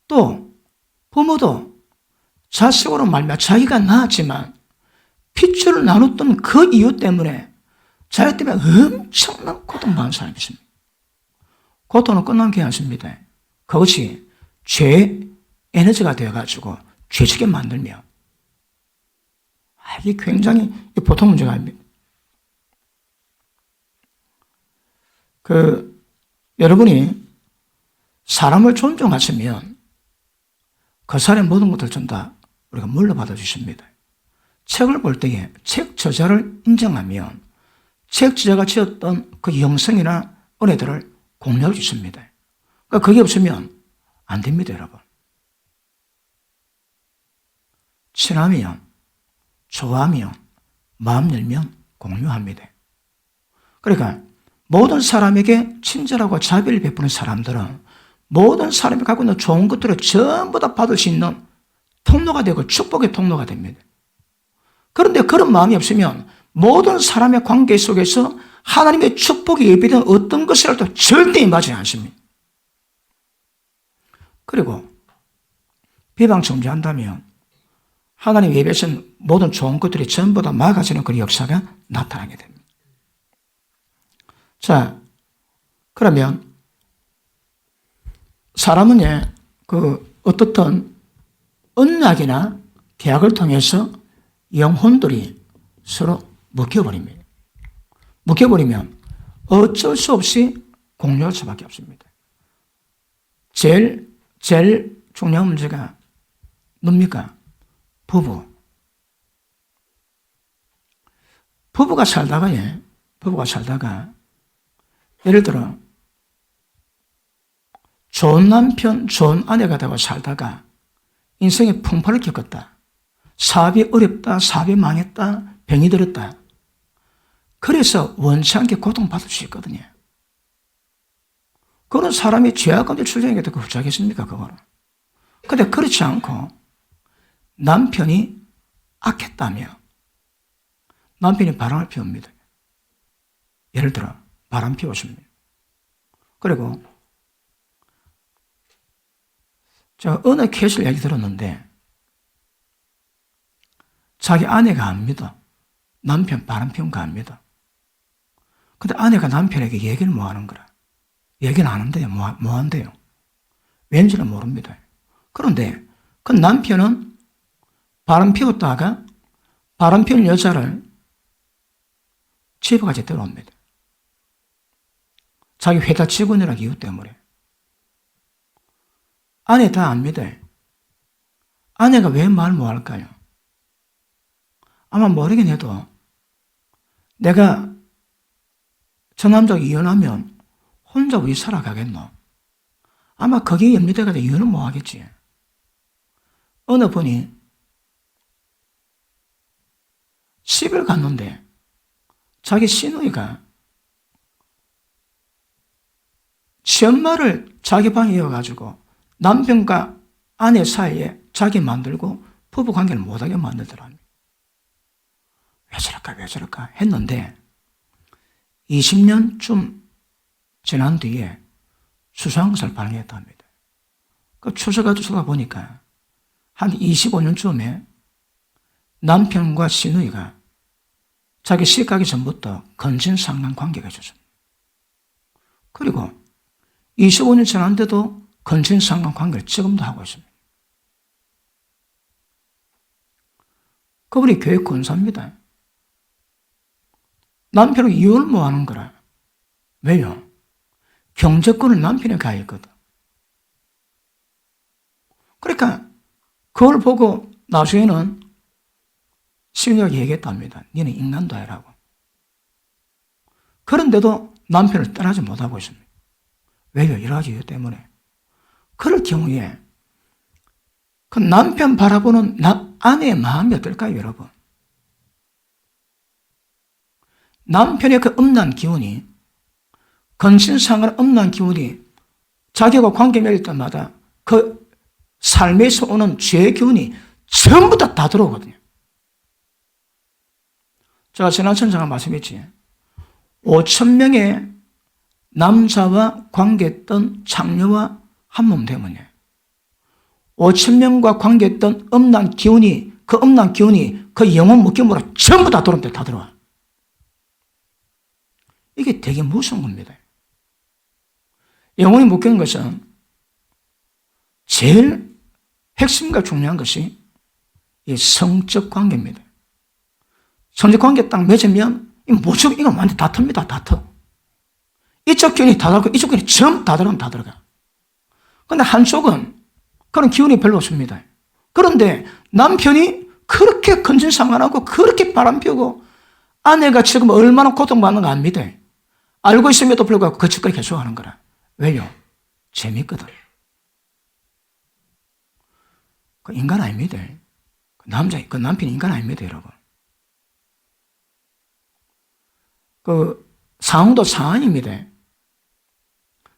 또 부모도 자식으로 말미암아 자기가 낳았지만 핏줄을 나눴던 그 이유 때문에 자기 때문에 엄청난 고통받는 사람이 있습니다. 고통은 끝난 게 아닙니다. 그것이 죄의 에너지가 되어가지고 죄짓게 만들며 이게 굉장히 보통 문제가 아닙니다. 여러분이 사람을 존중하시면 그 사람의 모든 것들 좀 다 우리가 물려받아 주십니다. 책을 볼 때에 책 저자를 인정하면 책 저자가 지었던 그 영성이나 은혜들을 공유해 주십니다. 그러니까 그게 없으면 안 됩니다, 여러분. 친하면, 좋아하면, 마음 열면 공유합니다. 그러니까 모든 사람에게 친절하고 자비를 베푸는 사람들은 모든 사람이 갖고 있는 좋은 것들을 전부 다 받을 수 있는 통로가 되고 축복의 통로가 됩니다. 그런데 그런 마음이 없으면 모든 사람의 관계 속에서 하나님의 축복이 예비된 어떤 것이라도 절대 임하지 않습니다. 그리고 비방 정죄한다면 하나님 예배에서는 모든 좋은 것들이 전부 다 막아지는 그런 역사가 나타나게 됩니다. 자, 그러면 사람은 어떻든 언약이나 계약을 통해서 영혼들이 서로 묶여버립니다. 묶여버리면 어쩔 수 없이 공유할 수밖에 없습니다. 제일 중요한 문제가 뭡니까? 부부가 살다가 예를 들어 좋은 남편, 좋은 아내가 되고 살다가 인생에 풍파를 겪었다. 사업이 어렵다, 사업이 망했다, 병이 들었다. 그래서 원치 않게 고통받을 수 있거든요. 그런 사람이 죄악 가운데 출생하게 되고 후자겠습니까, 그거는. 근데 그렇지 않고 남편이 악했다며 남편이 바람을 피웁니다. 예를 들어 바람 피웠습니다. 그리고 제가 어느 케이스를 얘기 들었는데 자기 아내가 안 믿어. 남편 바람 피운 거 안 믿어. 근데 아내가 남편에게 얘기를 뭐 하는 거라. 얘기는 안 한대요. 뭐 한대요. 왠지는 모릅니다. 그런데 그 남편은 바람 피웠다가 바람 피운 여자를 집에까지 데려옵니다. 자기 회사 직원이라는 이유 때문에. 아내 다 안 믿어요. 아내가 왜 말 뭐 할까요? 아마 모르긴 해도 내가 저 남자가 이혼하면 혼자 어디 살아가겠노? 아마 거기에 염려돼가지고 이혼은 못 하겠지. 어느 분이 집을 갔는데 자기 시누이가 치엄마를 자기 방에 이어가지고 남편과 아내 사이에 자기 만들고 부부 관계를 못하게 만들더라고요. 왜 저럴까 했는데 20년쯤 지난 뒤에 수상사를 발견했답니다. 그 추적을 쫓아다 보니까 한 25년쯤에 남편과 시누이가 자기 시집 가기 전부터 근친상간 관계가 있었습니다. 그리고 25년 지났는데도 근친상간 관계를 지금도 하고 있습니다. 그분이 교회 권사입니다. 남편은 이혼을 뭐 하는 거라. 왜요? 경제권을 남편에 가 있거든. 그러니까 그걸 보고 나중에는 시누이가 얘기했답니다. 니는 인간도 해라고. 그런데도 남편을 떠나지 못하고 있습니다. 왜요? 여러 가지 이유 때문에. 그럴 경우에 그 남편 바라보는 아내의 마음이 어떨까요, 여러분? 남편의 그 음란 기운이, 근신상한 음란 기운이 자기와 관계 맺을 때마다 그 삶에서 오는 죄의 기운이 전부 다 들어오거든요. 제가 지난 천장에 말씀했지. 5,000명의 남자와 관계했던 장녀와 한 몸 때문에 5,000명과 관계했던 음란 기운이, 그 음란 기운이 그 영혼 묶임으로 전부 다 들어옵니다. 다 들어와. 이게 되게 무서운 겁니다. 영혼이 묶이는 것은 제일 핵심과 중요한 것이 이 성적 관계입니다. 성적 관계 딱 맺으면 무조건 이건 완전 다 틉니다. 다 터. 이쪽 기운이 다 들어가고 이쪽 기운이 전부 다 들어가면 다 들어가. 그런데 한쪽은 그런 기운이 별로 없습니다. 그런데 남편이 그렇게 근친상간하고 그렇게 바람피우고 아내가 지금 얼마나 고통받는가 압니다. 알고 있음에도 불구하고 그 짓거리 계속하는 거라. 왜요? 재밌거든. 그 인간 아닙니다. 그 남편이 인간 아닙니다, 여러분. 그 상황도 상황입니다.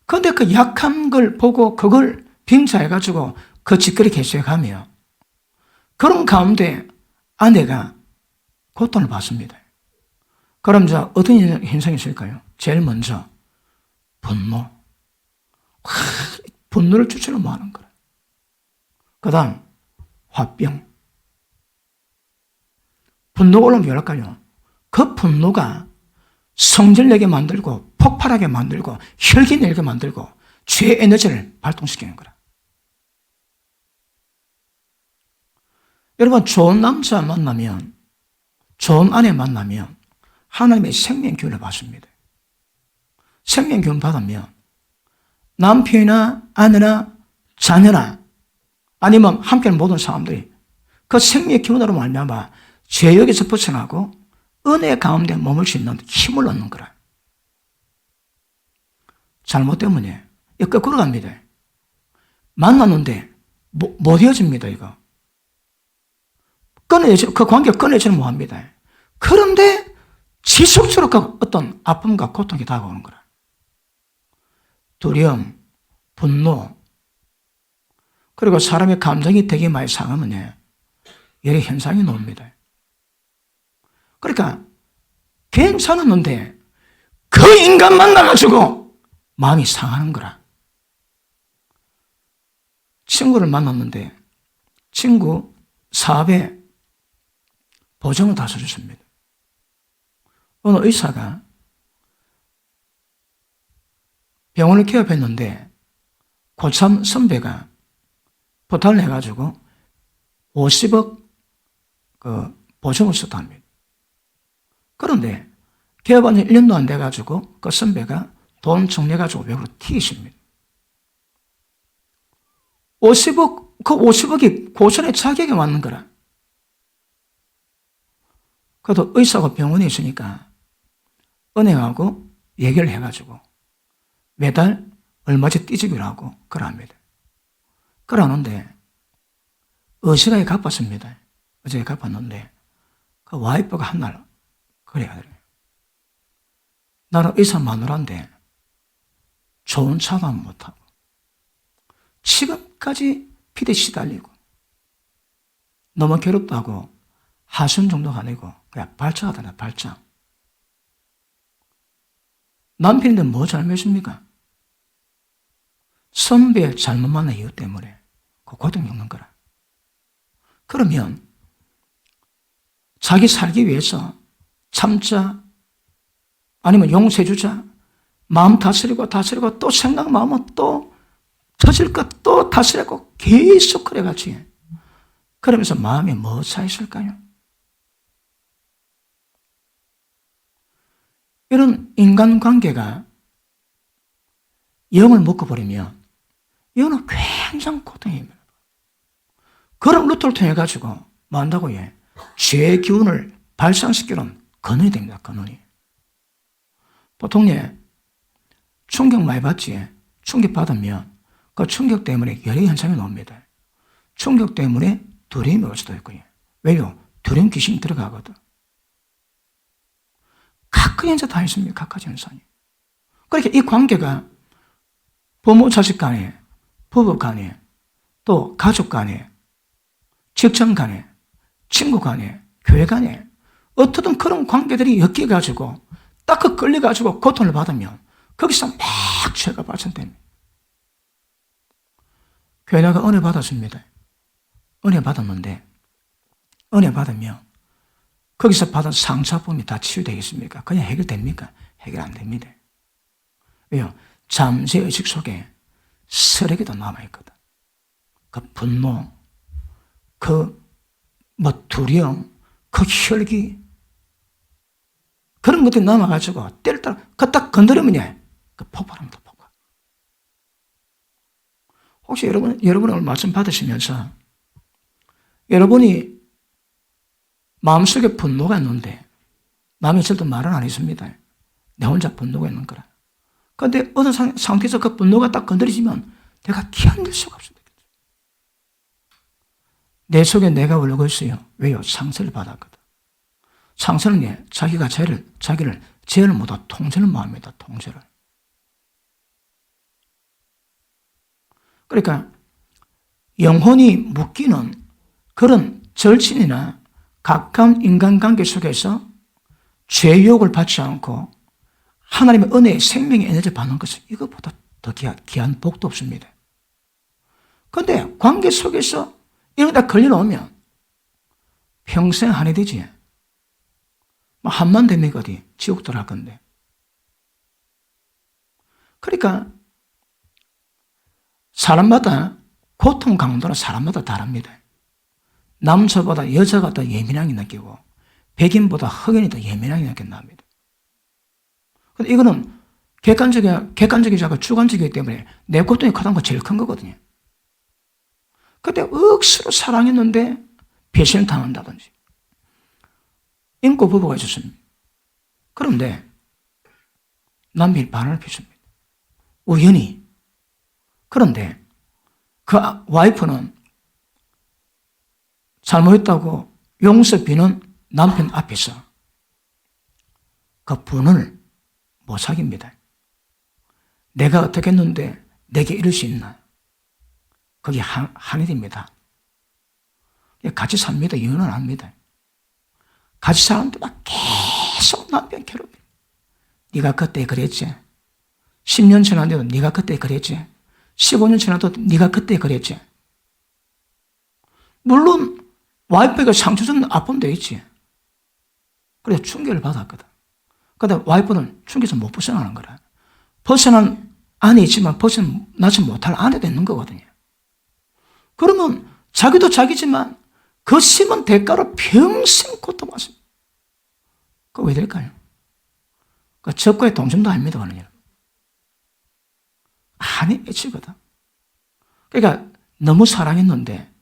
그런데 그 약한 걸 보고 그걸 빙자해가지고 그 짓거리 계속하며 그런 가운데 아내가 고통을 받습니다. 그럼 자 어떤 현상이 있을까요? 제일 먼저 분노. 분노를 주체로 뭐 하는 거라. 그 다음 화병. 분노가 올라오면 뭐랄까요? 그 분노가 성질내게 만들고 폭발하게 만들고 혈기 내게 만들고 죄의 에너지를 발동시키는 거라. 여러분, 좋은 남자 만나면, 좋은 아내 만나면 하나님의 생명 기운을 받습니다. 생명 기운 받으면 남편이나 아내나 자녀나 아니면 함께하는 모든 사람들이 그 생명 기운으로 말미암아 죄역에서 벗어나고 은혜 가운데 머물 수 있는 힘을 얻는 거라. 잘못 때문에 이거 거꾸로 갑니다. 만났는데 못 헤어집니다, 이거. 그 관계가 끊어지는 못합니다. 그런데 지속적으로 그 어떤 아픔과 고통이 다가오는 거라. 두려움, 분노, 그리고 사람의 감정이 되게 많이 상하면 여러 현상이 나옵니다. 그러니까 괜찮았는데 그 인간 만나가지고 마음이 상하는 거라. 친구를 만났는데 친구 사업에 보증을 다 서줬습니다. 어느 의사가 병원을 개업했는데 고참 선배가 부탁을 해가지고 50억 보증을 썼답니다. 그런데 개업한 지 1년도 안 돼가지고 그 선배가 돈 정리해가지고 외국으로 튀기십니다. 50억, 그 50억이 고전의 자격에 맞는 거라. 그래도 의사가 병원에 있으니까 은행하고 얘기를 해가지고 매달 얼마씩 띠주기로 하고 그러합니다. 그러는데 어지간히 갚았습니다. 어제 갚았는데 그 와이프가 한날 그래 하더래요. 나는 의사 마누라인데 좋은 차도 못하고 지금까지 피대 시달리고 너무 괴롭다고 하순 정도가 아니고 그냥 발작하더라. 발작. 남편인데 뭐 잘못입니까? 선배 잘못 만난 이유 때문에 그 고통 겪는 거라. 그러면 자기 살기 위해서 참자, 아니면 용서해주자, 마음 다스리고 또 생각 마음은 또 터질 것 또 다스리고 계속 그래가지고 그러면서 마음이 뭐 차있을까요? 이런 인간관계가 영을 묶어버리면 이거는 굉장히 고통입니다. 그런 루트를 통해가지고 뭐 한다고요? 죄의 기운을 발산시키는 근원이 됩니다. 근원이. 보통 충격 많이 받지? 충격 받으면 그 충격 때문에 여러 현상이 나옵니다. 충격 때문에 두려움이 올 수도 있고요. 왜요? 두려움 귀신이 들어가거든. 각각 현상 다 있습니다. 각각 현상이. 그러니까 이 관계가 부모 자식 간에, 부부 간에, 또 가족 간에, 직장 간에, 친구 간에, 교회 간에 어떻든 그런 관계들이 엮여가지고 딱 그 끌려가지고 고통을 받으면 거기서 막 죄가 발생됩니다. 교회다가 은혜 받았습니다. 은혜 받았는데 은혜 받으면 거기서 받은 상처품이 다 치유되겠습니까? 그냥 해결됩니까? 해결 안 됩니다. 왜요? 잠재 의식 속에 쓰레기도 남아있거든. 그 분노, 두려움, 그 혈기, 그런 것들이 남아가지고 때를 따라 딱 건드리면 그 폭발합니다. 폭발. 혹시 여러분 오늘 말씀 받으시면서 여러분이 마음속에 분노가 있는데 남이 절대 말은 안 했습니다. 내 혼자 분노가 있는 거라. 그런데 어느 상태에서 그 분노가 딱 건드리지면 내가 견딜 수가 없습니다. 내 속에 내가 울고 있어요. 왜요? 상처를 받았거든. 상처는 자기가 자기를 죄를 못하고 통제를 못합니다. 통제를. 그러니까 영혼이 묶이는 그런 절친이나 가까운 인간관계 속에서 죄유혹을 받지 않고 하나님의 은혜의 생명의 에너지를 받는 것은 이것보다 더 귀한 복도 없습니다. 그런데 관계 속에서 이런 거 다 걸려놓으면 평생 한이 되지. 한만 되면 어디 지옥 들어갈 건데. 그러니까 사람마다 고통 강도는 사람마다 다릅니다. 남자보다 여자가 더 예민하게 느끼고 백인보다 흑인이 더 예민하게 느낀답니다. 근데 이거는 객관적이지 않고 주관적이기 때문에 내 고통이 크다는 거 제일 큰 거거든요. 그때 억수로 사랑했는데 배신을 당한다든지. 인고 부부가 있었습니다. 그런데 남편이 바람을 피웠습니다. 우연히. 그런데 그 와이프는 잘못했다고 용서 비는 남편 앞에서 그 분을 못 사깁니다. 내가 어떻게 했는데 내게 이럴 수 있나? 그게 한이 됩니다. 같이 삽니다. 이혼을 합니다. 같이 사는데 막 계속 남편 괴롭혀. 네가 그때 그랬지. 10년 지났는데도 네가 그때 그랬지. 15년 지나도 네가 그때 그랬지. 물론 와이프가 상처 주는 아픔도 있지. 그래서 충격을 받았거든. 근데 와이프는 충격에서 못 벗어나는 거라. 벗어난 안에 있지만 벗어나지 못할 안에도 있는 거거든요. 그러면 자기도 자기지만 그 심은 대가로 평생 고통받습니다. 그거 왜 될까요? 그 적과의 동점도 아닙니다. 그러냐. 한이 맺히거든. 그러니까 너무 사랑했는데,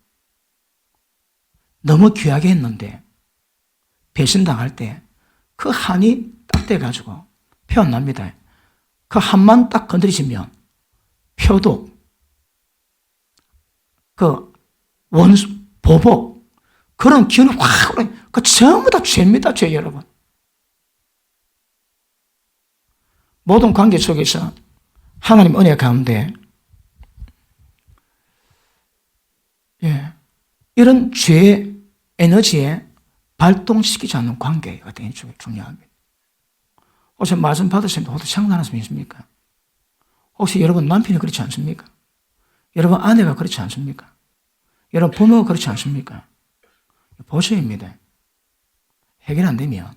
너무 귀하게 했는데, 배신당할 때 그 한이 딱 돼가지고 표현납니다. 그 한만 딱 건드리시면 표독, 그 원수, 보복, 그런 기운이 확 오르니, 그 전부 다 죄입니다, 죄 여러분. 모든 관계 속에서 하나님 은혜 가운데 이런 죄의 에너지에 발동시키지 않는 관계가 되게 중요합니다. 혹시 말씀 받으시면 혹시 장난하는 분 있습니까? 혹시 여러분 남편이 그렇지 않습니까? 여러분 아내가 그렇지 않습니까? 여러분 부모가 그렇지 않습니까? 보셔입니다. 해결 안 되면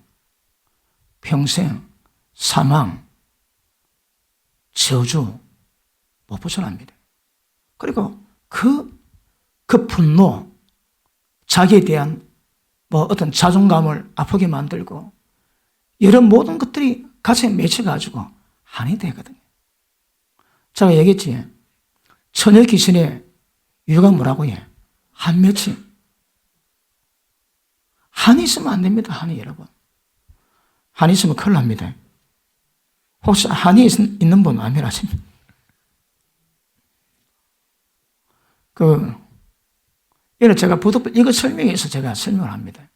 평생 사망, 저주 못 벗어납니다. 그리고 그 분노, 자기에 대한 어떤 자존감을 아프게 만들고 이런 모든 것들이 가슴에 맺혀가지고 한이 되거든요. 제가 얘기했지. 처녀 귀신의 이유가 뭐라고 해? 한 맺힘. 한이 있으면 안 됩니다. 한이 여러분. 한이 있으면 큰일 납니다. 혹시 한이 있는 분 아멘하십니까? 이걸 제가 이거 설명해서 제가 설명을 합니다.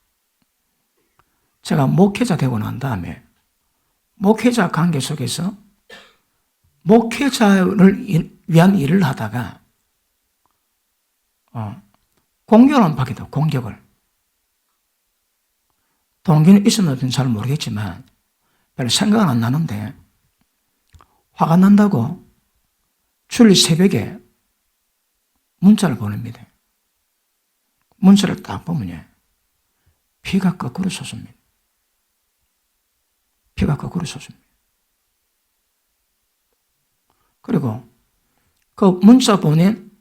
제가 목회자 되고 난 다음에 목회자 관계 속에서 목회자를 위한 일을 하다가 공격을 안 받게 돼요. 공격을. 동기는 있었는지는 잘 모르겠지만 별로 생각은 안 나는데 화가 난다고 주일 새벽에 문자를 보냅니다. 문자를 딱 보면요. 피가 거꾸로 솟습니다. 피가 거꾸로 솟습니다. 그리고 그 문자 보낸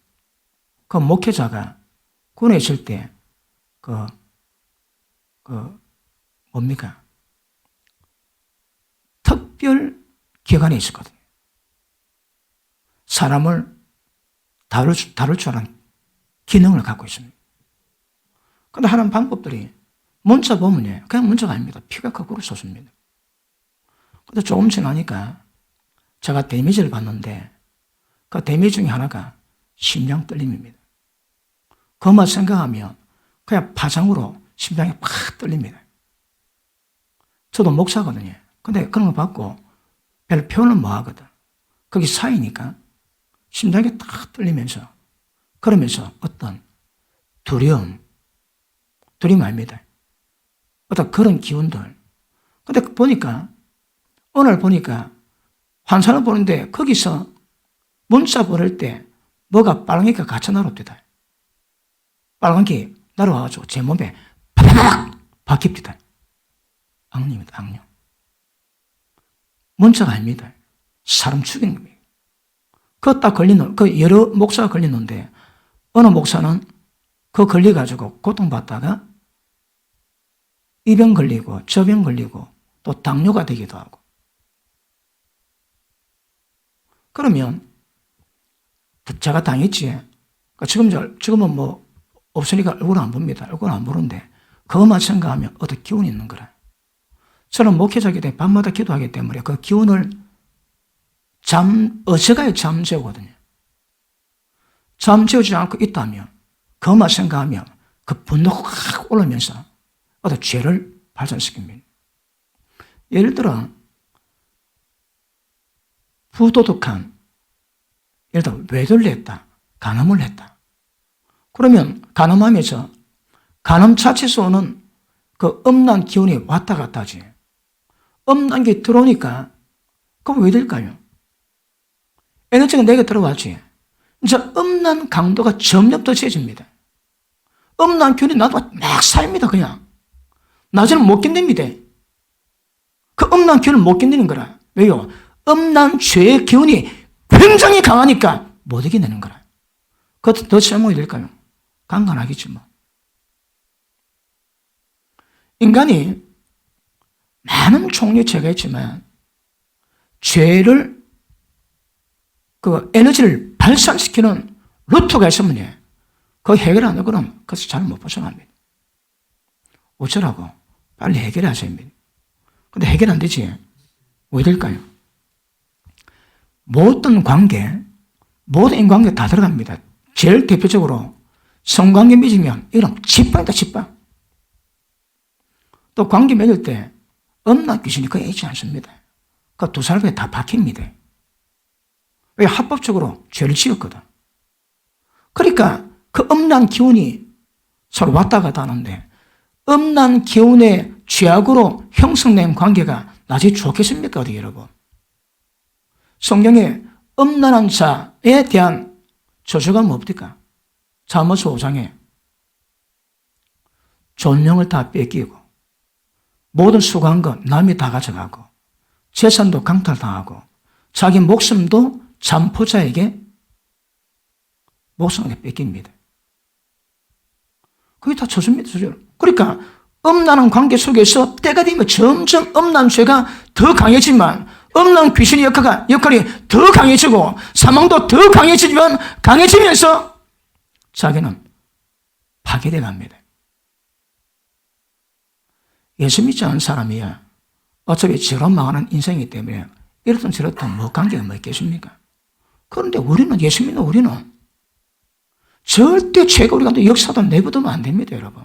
그 목회자가 군에 있을 때 뭡니까? 특별 기관에 있었거든요. 사람을 다룰 줄 아는 기능을 갖고 있습니다. 근데 하는 방법들이 문자 보면요. 그냥 문자가 아닙니다. 피가 거꾸로 솟습니다. 근데 조금 지나니까 제가 데미지를 받는데 그 데미지 중에 하나가 심장 떨림입니다. 그것만 생각하면 그냥 파장으로 심장이 팍 떨립니다. 저도 목사거든요. 근데 그런 거 받고 별 표현을 못 하거든. 거기 사이니까 심장이 딱 떨리면서 그러면서 어떤 두려움 아닙니다. 어떤 그런 기운들. 근데 오늘 보니까 환산을 보는데 거기서 문자 보낼 때 뭐가 빨간기가 같이 날아옵니다. 빨간기 날아와가지고 제 몸에 팍 박힙니다. 악령입니다. 악령. 문자가 아닙니다. 사람 죽이는 겁니다. 여러 목사가 걸리는데 어느 목사는 그거 걸려가지고 고통받다가 이 병 걸리고 저 병 걸리고 또 당뇨가 되기도 하고. 그러면 제가 당했지. 지금은 뭐 없으니까 얼굴을 안 봅니다. 얼굴을 안 보는데 그것만 생각하면 어떤 기운이 있는 거라. 저는 목회자이기 때문에 밤마다 기도하기 때문에 그 기운을 어제가에 잠재우거든요. 잠재우지 않고 있다면 그것만 생각하면 그 분노가 확 올라오면서 어떤 죄를 발생시킵니다. 예를 들어 부도덕한, 예를 들어 외도를 했다, 간음을 했다. 그러면 간음하면서 간음 자체에서 오는 그 음란 기운이 왔다 갔다 하지. 음란 게 들어오니까 그럼 왜 될까요? 에너지가 내게 들어왔지. 이제 음란 강도가 점점 더 세집니다. 음란 기운이 나도 막 쌓입니다. 그냥 낮에는 못 견딥니다. 그 음란 기운을 못 견디는 거라. 왜요? 음란 죄의 기운이 굉장히 강하니까 못 이겨내는 거라. 그것도 더 제목이 될까요? 강간하겠지 뭐. 인간이 많은 종류의 죄가 있지만 죄를 그 에너지를 발산시키는 루트가 있으면 그 해결 안 하고는 그것을 잘 못 벗어납니다. 어쩌라고? 빨리 해결하셔야 합니다. 근데 해결 안 되지. 왜 될까요? 모든 관계, 모든 인간관계 다 들어갑니다. 제일 대표적으로 성관계 맺으면 이건 직방이다, 직방. 또 관계 맺을 때 음란 귀신이 거의 있지 않습니다. 그 두 사람이 다 박힙니다. 왜? 합법적으로 죄를 지었거든. 그러니까 그 음란 기운이 서로 왔다 갔다 하는데 음란 기운의 죄악으로 형성된 관계가 나중에 좋겠습니까? 어디 여러분? 성경에 음란한 자에 대한 저주가 뭡니까? 잠언서 5장에 존령을 다 뺏기고 모든 수고한 것 남이 다 가져가고 재산도 강탈당하고 자기 목숨도 잠포자에게 목숨을 뺏깁니다. 그게 다 저주입니다. 저주. 그러니까 음란한 관계 속에서 때가 되면 점점 음란 죄가 더 강해지만 음란 귀신의 역할이 더 강해지고 사망도 더 강해지면서 자기는 파괴돼 갑니다. 예수 믿지 않은 사람이야 어차피 죄로 망하는 인생이기 때문에 이렇든 저렇든 뭐 관계가 뭐 있겠습니까? 그런데 우리는, 예수 믿는 우리는 절대 죄가 우리가 역사도 내버두면 안 됩니다, 여러분.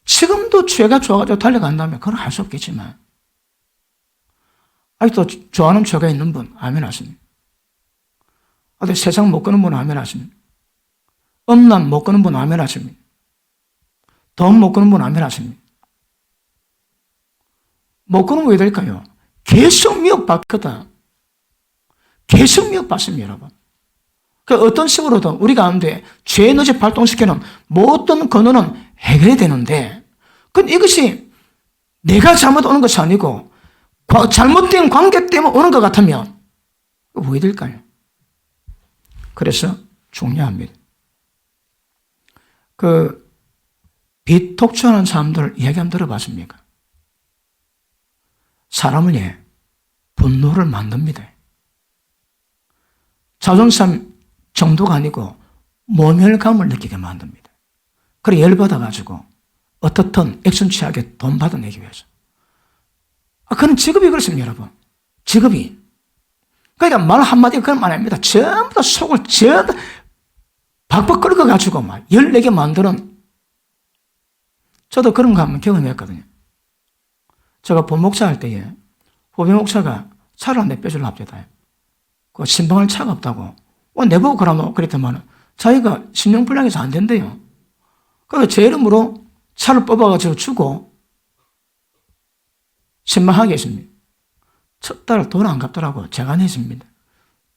지금도 죄가 좋아가지고 달려간다면 그건 할 수 없겠지만 아직도 좋아하는 죄가 있는 분 아멘 하십니다. 아직 세상 못 끄는 분 아멘 하십니다. 음란 못 끄는 분 아멘 하십니다. 돈 못 끄는 분 아멘 하십니다. 못 끄는 왜 될까요? 계속 미혹받거든. 계속 미혹받습니다, 여러분. 그 어떤 식으로든 우리 가운데 죄의 에너지 발동시키는 모든 근원은 해결이 되는데, 근데 이것이 내가 잘못 오는 것이 아니고 잘못된 관계 때문에 오는 것 같으면 왜 될까요? 그래서 중요합니다. 그 비톡초하는 사람들 이야기 한번 들어봤습니까? 사람을 분노를 만듭니다. 자존심 정도가 아니고 모멸감을 느끼게 만듭니다. 그래 열받아가지고 어떻든 액션 취하게 돈 받아내기 위해서. 그런 직업이 그렇습니다, 여러분. 직업이. 그러니까 말 한마디가 그런 말 아닙니다. 전부 다 속을 박박 끓여가지고 막 14개 만드는. 저도 그런 거 한번 경험했거든요. 제가 본목사 할 때에 후배 목사가 차를 한 대 빼주려 합니다. 그 신방할 차가 없다고. 내보고 그러면 그랬더만 자기가 신용불량해서 안 된대요. 그래서 제 이름으로 차를 뽑아가지고 주고 신방하게 했습니다. 첫 달 돈 안 갚더라고 제가 냈습니다.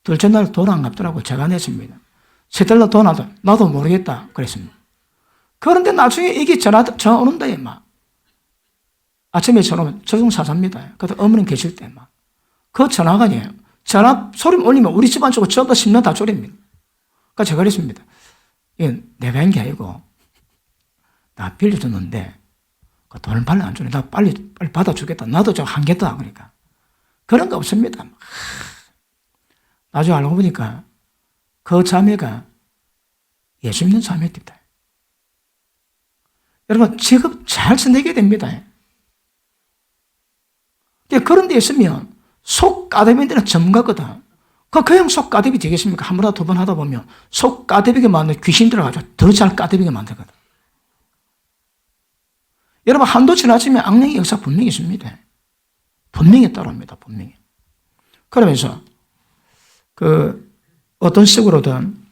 둘째 날 돈 안 갚더라고 제가 냈습니다. 셋째 날 돈 나도 모르겠다 그랬습니다. 그런데 나중에 이게 전화 오는다 막. 아침에 전화 오면 저승사자입니다. 그때 어머님 계실 때 막. 그 전화가 전화 소리 올리면 우리 집안 쪽으로 전부 다 10년 다 졸입니다. 그러니까 제가 그랬습니다. 이게 내가 한 게 아니고 나 빌려줬는데 그 돈을 빨리 안 주네. 나 빨리 받아주겠다. 나도 좀 한겠다. 그러니까. 그런 거 없습니다. 나중에 알고 보니까 그 자매가 예수 믿는 자매입니다. 여러분 직업 잘 선택해야 됩니다. 그런 데 있으면 속가대비들은 전문가거든. 그냥 속가대비 되겠습니까? 한 번, 두 번 하다 보면 속가대비게 만든 귀신 들어가지고 더 잘 까대비게 만들거든. 여러분, 한도 지나치면 악령의 역사 분명히 있습니다. 분명히 따라옵니다. 분명히. 그러면서 어떤 식으로든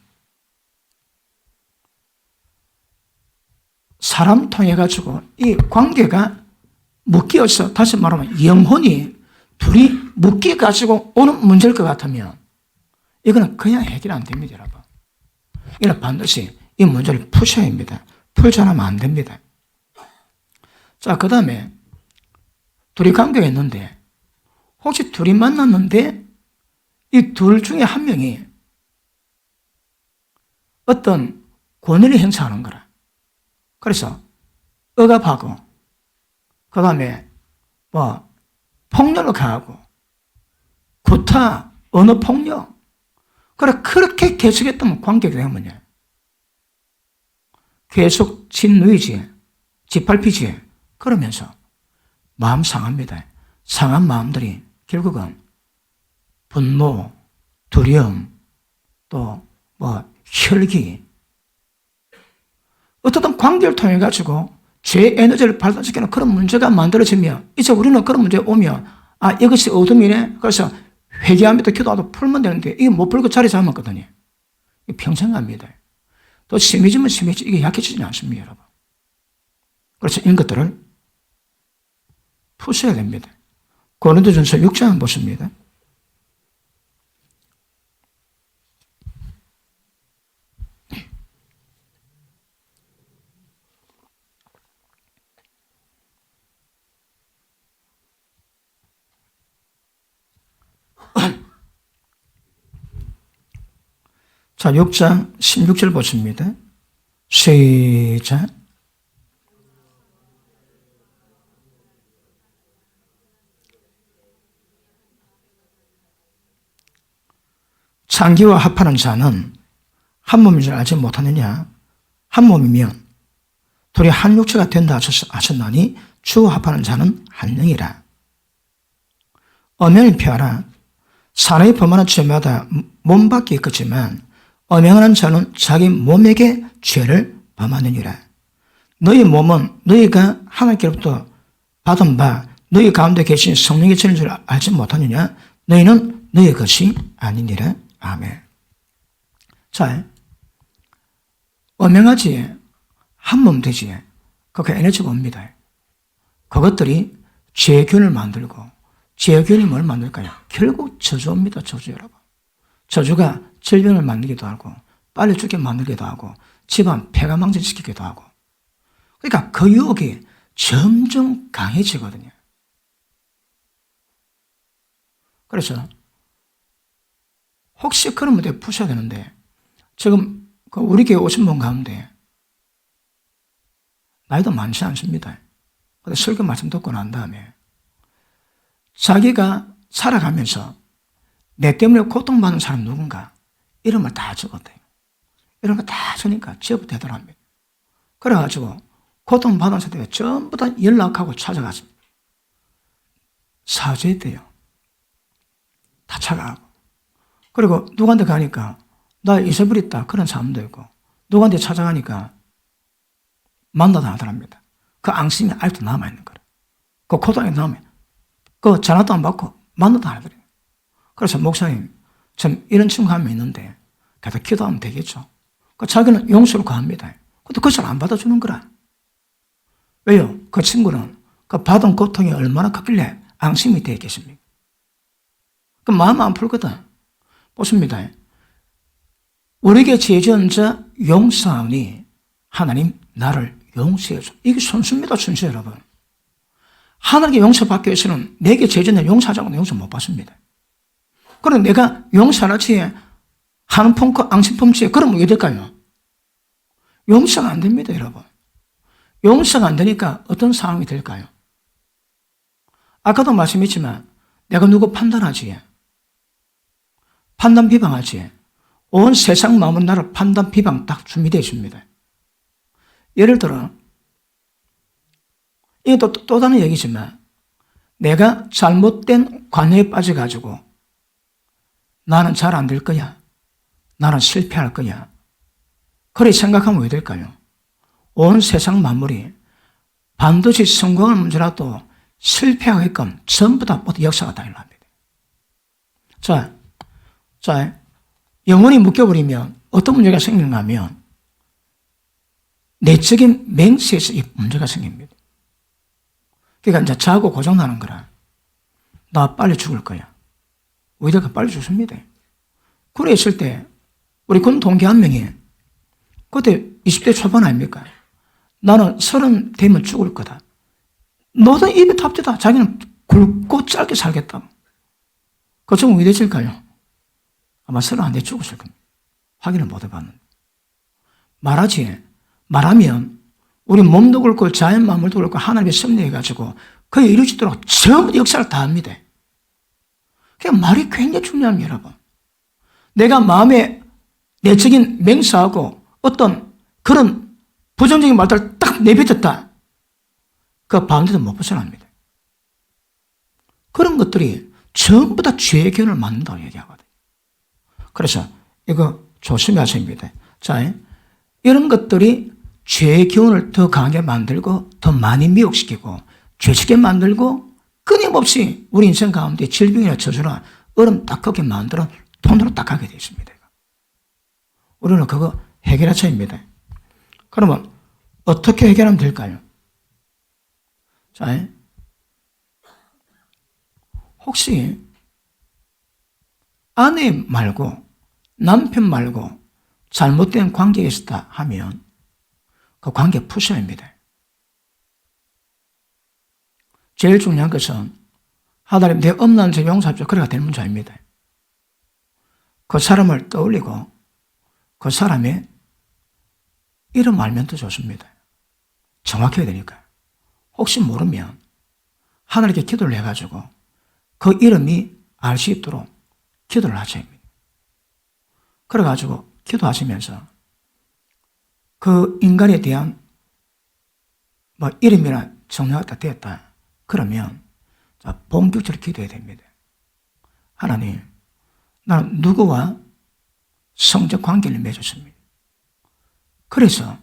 사람 통해 가지고 이 관계가 묶여서, 다시 말하면 영혼이 둘이 묶여 가지고 오는 문제일 것 같으면 이거는 그냥 해결 안 됩니다, 여러분. 이거는 반드시 이 문제를 푸셔야 합니다. 풀지 않으면 안 됩니다. 자, 그 다음에 둘이 관계가 있는데, 혹시 둘이 만났는데 이 둘 중에 한 명이 어떤 권위를 행사하는 거라. 그래서 억압하고, 그 다음에 폭력을 가하고, 구타, 언어폭력, 그렇게 계속했던 관계가 되면요, 계속 진누이지, 짓밟히지, 그러면서 마음 상합니다. 상한 마음들이 결국은 분노, 두려움, 또 혈기, 어떻든 관계를 통해 가지고 죄의 에너지를 발산시키는 그런 문제가 만들어지면, 이제 우리는 그런 문제가 오면, 이것이 어둠이네, 그래서 회개하면서 기도하도 풀면 되는데, 이게 못 풀고 자리 잡았거든요. 평생 갑니다. 또 심해지면 심해지, 이게 약해지지 않습니다, 여러분. 그래서 이런 것들을 푸셔야 됩니다. 고린도전서 6장 보십니다. 자, 6장 16절 보십니다. 시작. 창기와 합하는 자는 한 몸인 줄 알지 못하느냐? 한 몸이면 둘이 한 육체가 된다 하셨나니 주와 합하는 자는 한 영이라. 엄연히 피하라. 사람이 범하는 죄마다 몸밖에 있겠지만 엄행하는 자는 자기 몸에게 죄를 범하느니라. 너희 몸은 너희가 하나님께로부터 받은 바 너희 가운데 계신 성령의 전인 줄 알지 못하느냐? 너희는 너희 것이 아니니라. 아멘. 자, 엄행하지, 한 몸 되지, 그렇게 에너지가 옵니다. 그것들이 죄균을 만들고, 죄균이 뭘 만들까요? 결국 저주입니다. 저주, 여러분. 저주가 질병을 만들기도 하고, 빨리 죽게 만들기도 하고, 집안 폐가 망신시키기도 하고. 그러니까 그 유혹이 점점 강해지거든요. 그래서 혹시 그런 문제 푸셔야 되는데, 지금 우리 교회 오신 분 가운데 나이도 많지 않습니다. 근데 설교 말씀 듣고 난 다음에 자기가 살아가면서 내 때문에 고통받는 사람 누군가 이런 말 다 적었대요. 이런 거 다 적으니까 제법 대단합니다. 그래가지고 고통받은 사람들이 전부 다 연락하고 찾아갔습니다. 사죄했대요. 다 찾아가고. 그리고 누구한테 가니까 나 잊어버렸다 그런 사람도 있고, 누구한테 찾아가니까 만나다 하더랍니다. 그 앙심이 아직도 남아있는 거예요. 그 고통이 남아요. 그 전화도 안 받고 만나다 하더래요. 그래서 목사님, 참 이런 친구 한 명 있는데 계속 기도하면 되겠죠. 그 자기는 용서를 구합니다. 근데 그것을 안 받아주는 거라. 왜요? 그 친구는 그 받은 고통이 얼마나 크길래 앙심이 되어 계십니까? 그 마음 안 풀거든. 보십니다. 우리에게 죄 지은 자 용서하니 하나님 나를 용서해줘. 이게 순수입니다, 순수 여러분. 하나님께 용서받기 위해서는 내게 죄 지은 자 용서하자고 용서 못 받습니다. 그럼 내가 용서하지 하는 품고 앙심 품지, 그러면 왜 될까요? 용서가 안 됩니다, 여러분. 용서가 안 되니까 어떤 상황이 될까요? 아까도 말씀했지만 내가 누구 판단하지, 판단 비방하지, 온 세상 마음은 나를 판단 비방 딱 준비되어 있습니다. 예를 들어 이게 또 다른 얘기지만 내가 잘못된 관념에 빠져가지고 나는 잘 안 될 거야, 나는 실패할 거야, 그렇게 생각하면 왜 될까요? 온 세상 만물이 반드시 성공할 문제라도 실패하게끔 전부 다 모두 역사가 다 일어납니다. 자, 영혼이 묶여버리면 어떤 문제가 생기는가 하면 내적인 맹세에서 이 문제가 생깁니다. 그러니까 이제 자고 고장나는 거라. 나 빨리 죽을 거야. 의대가 빨리 죽습니다. 그래 있을 때 우리 군 동기 한 명이 그때 20대 초반 아닙니까? 나는 30 되면 죽을 거다. 너도 입에 탑재다. 자기는 굵고 짧게 살겠다. 그쯤 의대실까요? 아마 30 죽었을 겁니다. 확인을 못 해봤는데. 말하면 우리 몸도 그렇고 자연 마음도 그렇고 하나님의 섭리해가지고 그게 이루어지도록 전부 역사를 다 합니다. 그러니까 말이 굉장히 중요합니다, 여러분. 내가 마음에 내적인 맹세하고 어떤 그런 부정적인 말들을 딱 내뱉었다. 그 반대도 못 벗어납니다. 그런 것들이 전부 다 죄의 기운을 만든다고 얘기하거든요. 그래서 이거 조심하셔야 합니다. 자, 이런 것들이 죄의 기운을 더 강하게 만들고 더 많이 미혹시키고 죄짓게 만들고 끊임없이 우리 인생 가운데 질병이나 저주나 얼음 딱 걷게 만들어 돈으로 딱 하게 되어 있습니다. 우리는 그거 해결하자입니다. 그러면 어떻게 해결하면 될까요? 자, 혹시 아내 말고 남편 말고 잘못된 관계에 있었다 하면 그 관계 푸셔야 합니다. 제일 중요한 것은 하나님 내 없는 죄 용서합시오. 그래가 될 문제 아닙니다. 그 사람을 떠올리고 그 사람의 이름 알면 더 좋습니다. 정확해야 되니까. 혹시 모르면 하나님께 기도를 해가지고 그 이름이 알 수 있도록 기도를 하셔야 합니다. 그래가지고 기도하시면서 그 인간에 대한 이름이나 정리가 다 되었다. 그러면 본격적으로 기도해야 됩니다. 하나님, 나는 누구와 성적 관계를 맺었습니다. 그래서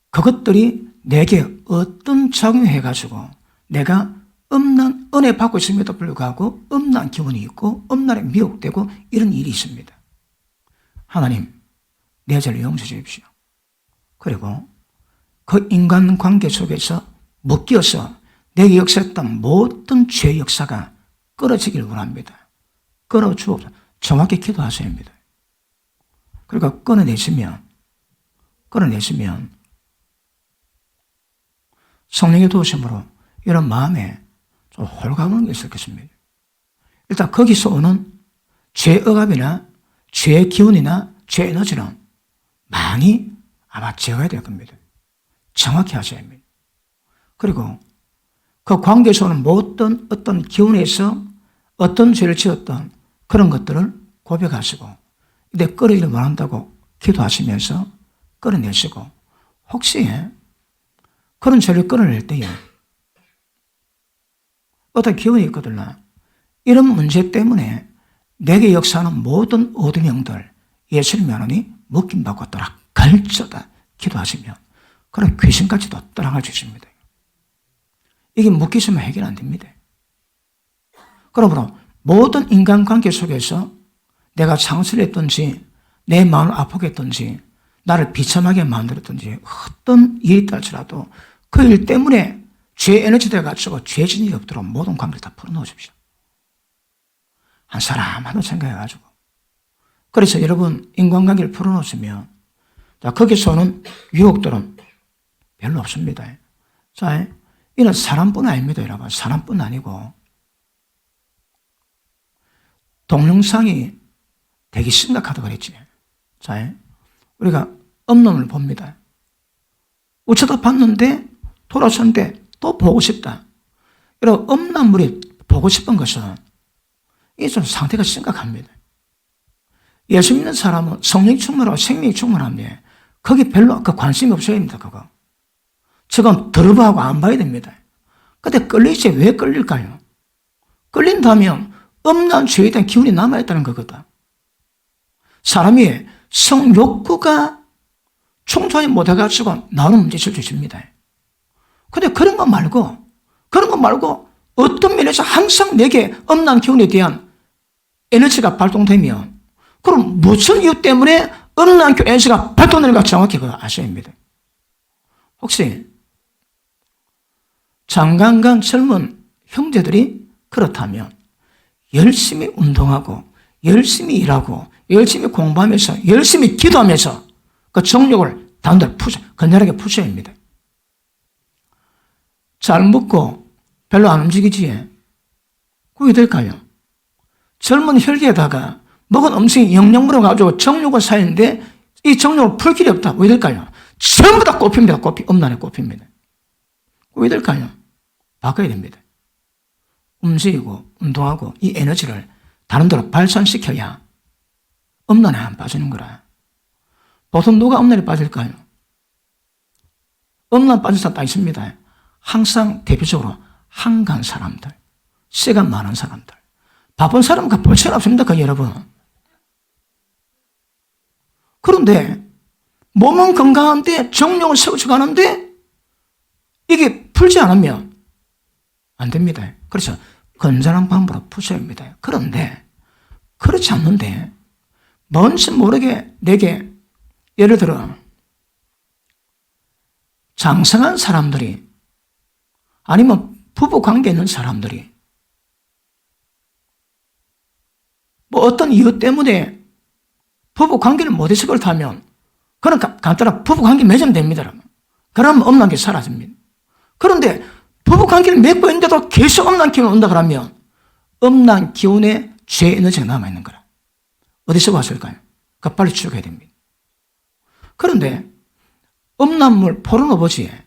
그것들이 내게 어떤 작용해가지고 내가 음란 은혜 받고 있음에도 불구하고 음란 기운이 있고 음란에 미혹되고 이런 일이 있습니다. 하나님, 내 죄를 용서해 주십시오. 그리고 그 인간관계 속에서 묶여서 내게 역사했던 모든 죄의 역사가 끊어지길 원합니다. 끊어주옵소서. 정확히 기도하셔야 합니다. 그러니까 끊어내시면 성령의 도우심으로 이런 마음에 좀 홀가분한 게 있었겠습니다. 일단 거기서 오는 죄 억압이나 죄의 기운이나 죄 에너지는 많이 아마 제어해야 될 겁니다. 정확히 하셔야 합니다. 그리고 그 관계에서 오는 모든 어떤 기운에서 어떤 죄를 지었던 그런 것들을 고백하시고 이제 끊어지를 원한다고 기도하시면서 끊어내시고 혹시 그런 죄를 끊어낼 때에 어떤 기운이 있거든요. 이런 문제 때문에 내게 역사하는 모든 어두운 영들 예수님이 하나니 묶임받고 떠나 갈쳐다 기도하시면 그런 귀신까지도 떠나갈 수 있습니다. 이게 묶이시면 해결 안 됩니다. 그러므로 모든 인간관계 속에서 내가 상실했든지 내 마음을 아프게 했든지 나를 비참하게 만들었든지 어떤 일이 있다 할지라도 그 일 때문에 죄 에너지 돼가지고 죄진이 없도록 모든 관계를 다 풀어놓으십시오. 한 사람 하나 생각해가지고. 그래서 여러분 인간관계를 풀어놓으시면 거기서 오는 유혹들은 별로 없습니다. 자, 이는 사람뿐 아닙니다, 여러분. 사람뿐 아니고 동영상이 되게 심각하다고 그랬지. 자, 우리가 엄놈을 봅니다. 우체다 봤는데 돌아섰는데 또 보고 싶다. 이런 엄남물이 보고 싶은 것은 이게 좀 상태가 심각합니다. 예수 믿는 사람은 성령 충만하고 생명이 충만합니다. 거기 별로 그 관심이 없어야 됩니다, 그거. 저건 더러워하고 안 봐야 됩니다. 근데 끌리지 왜 끌릴까요? 끌린다면 엄난 죄에 대한 기운이 남아있다는 거거든. 사람이 성욕구가 충족이 못해가지고 나오는 문제일 수 있습니다. 근데 그런 거 말고 어떤 면에서 항상 내게 음란 기운에 대한 에너지가 발동되면 그럼 무슨 이유 때문에 음란 기운 에너지가 발동되는가 정확히 그거 아셔야 합니다. 혹시 장강간 젊은 형제들이 그렇다면 열심히 운동하고 열심히 일하고 열심히 공부하면서 열심히 기도하면서 그 정욕을 단단히 건전하게 푸셔야 합니다. 잘 먹고 별로 안 움직이지. 그게 될까요? 젊은 혈기에다가 먹은 음식이 영양분을 가지고 정욕을 쌓이는데 이 정욕을 풀 길이 없다. 왜 될까요? 전부 다 꼽힙니다. 음란에 꼽힙니다. 왜 될까요? 바꿔야 됩니다. 움직이고 운동하고 이 에너지를 다른 데로 발산시켜야 음란에 안 빠지는 거라. 보통 누가 음란에 빠질까요? 음란 빠진 사람 다 있습니다. 항상 대표적으로 한가한 사람들, 시간 많은 사람들, 바쁜 사람과 볼 시간 없습니다. 그 여러분. 그런데 몸은 건강한데 정욕을 세우쳐 가는데 이게 풀지 않으면 안 됩니다. 그래서 건전한 방법으로 푸셔야 합니다. 그런데 그렇지 않는데 뭔지 모르게 내게 예를 들어 장성한 사람들이 아니면 부부 관계에 있는 사람들이 뭐 어떤 이유 때문에 부부 관계를 못해서 그렇다면 그런 간단한 부부 관계 맺으면 됩니다. 그러면 음란 게 사라집니다. 그런데 부부 관계를 맺고 있는데도 계속 음란 기운이 온다 그러면 음란 기운에 죄 에너지가 남아있는 거라. 어디서 왔을까요? 그러니까 빨리 추적해야 됩니다. 그런데 음란물 포르노버지에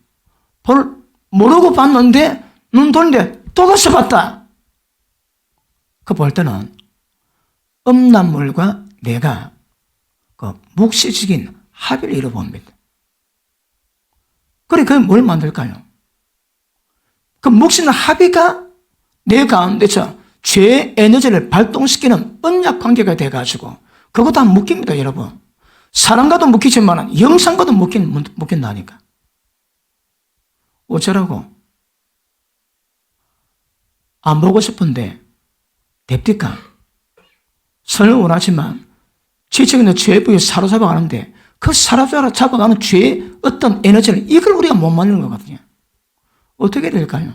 모르고 봤는데 눈 돌리는데 또 다시 봤다. 그 볼 때는 음란물과 내가 그 묵시적인 합의를 이뤄봅니다. 그래, 그게 뭘 만들까요? 그 묵시는 합의가 내 가운데서 죄의 에너지를 발동시키는 언약 관계가 돼가지고 그거 다 묶입니다, 여러분. 사람과도 묶이지만 영상과도 묶인다니까. 어쩌라고? 안 보고 싶은데 됩니까? 선을 원하지만 지적인 죄의 부에 사로잡아가는데 그 사로잡아가는 죄의 어떤 에너지를 이걸 우리가 못 만드는 거거든요. 어떻게 될까요?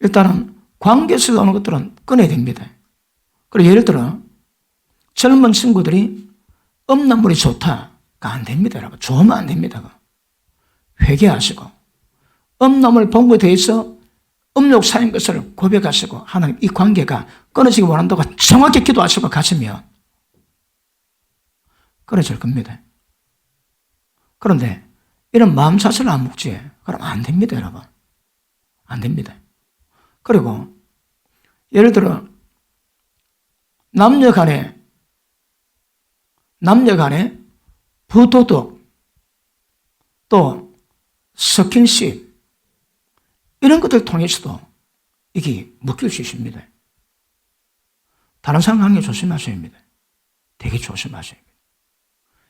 일단은 관계에서 오는 것들은 끊어야 됩니다. 그리고 예를 들어 젊은 친구들이 음란물이 좋다가 안 됩니다, 여러분. 좋으면 안 됩니다. 회개하시고 음란물 본 것에 대해서 음욕 쌓인 것을 고백하시고 하나님 이 관계가 끊어지기 원한다고 정확히 기도하시고 가시면 끊어질 겁니다. 그런데 이런 마음 자체를 안 먹지 그럼 안 됩니다, 여러분. 안 됩니다. 그리고 예를 들어 남녀 간에 부도덕 또 스킨십 이런 것들 통해서도 이게 묶일 수 있습니다. 다른 사람 관계 조심하셔야 합니다. 되게 조심하셔야 합니다.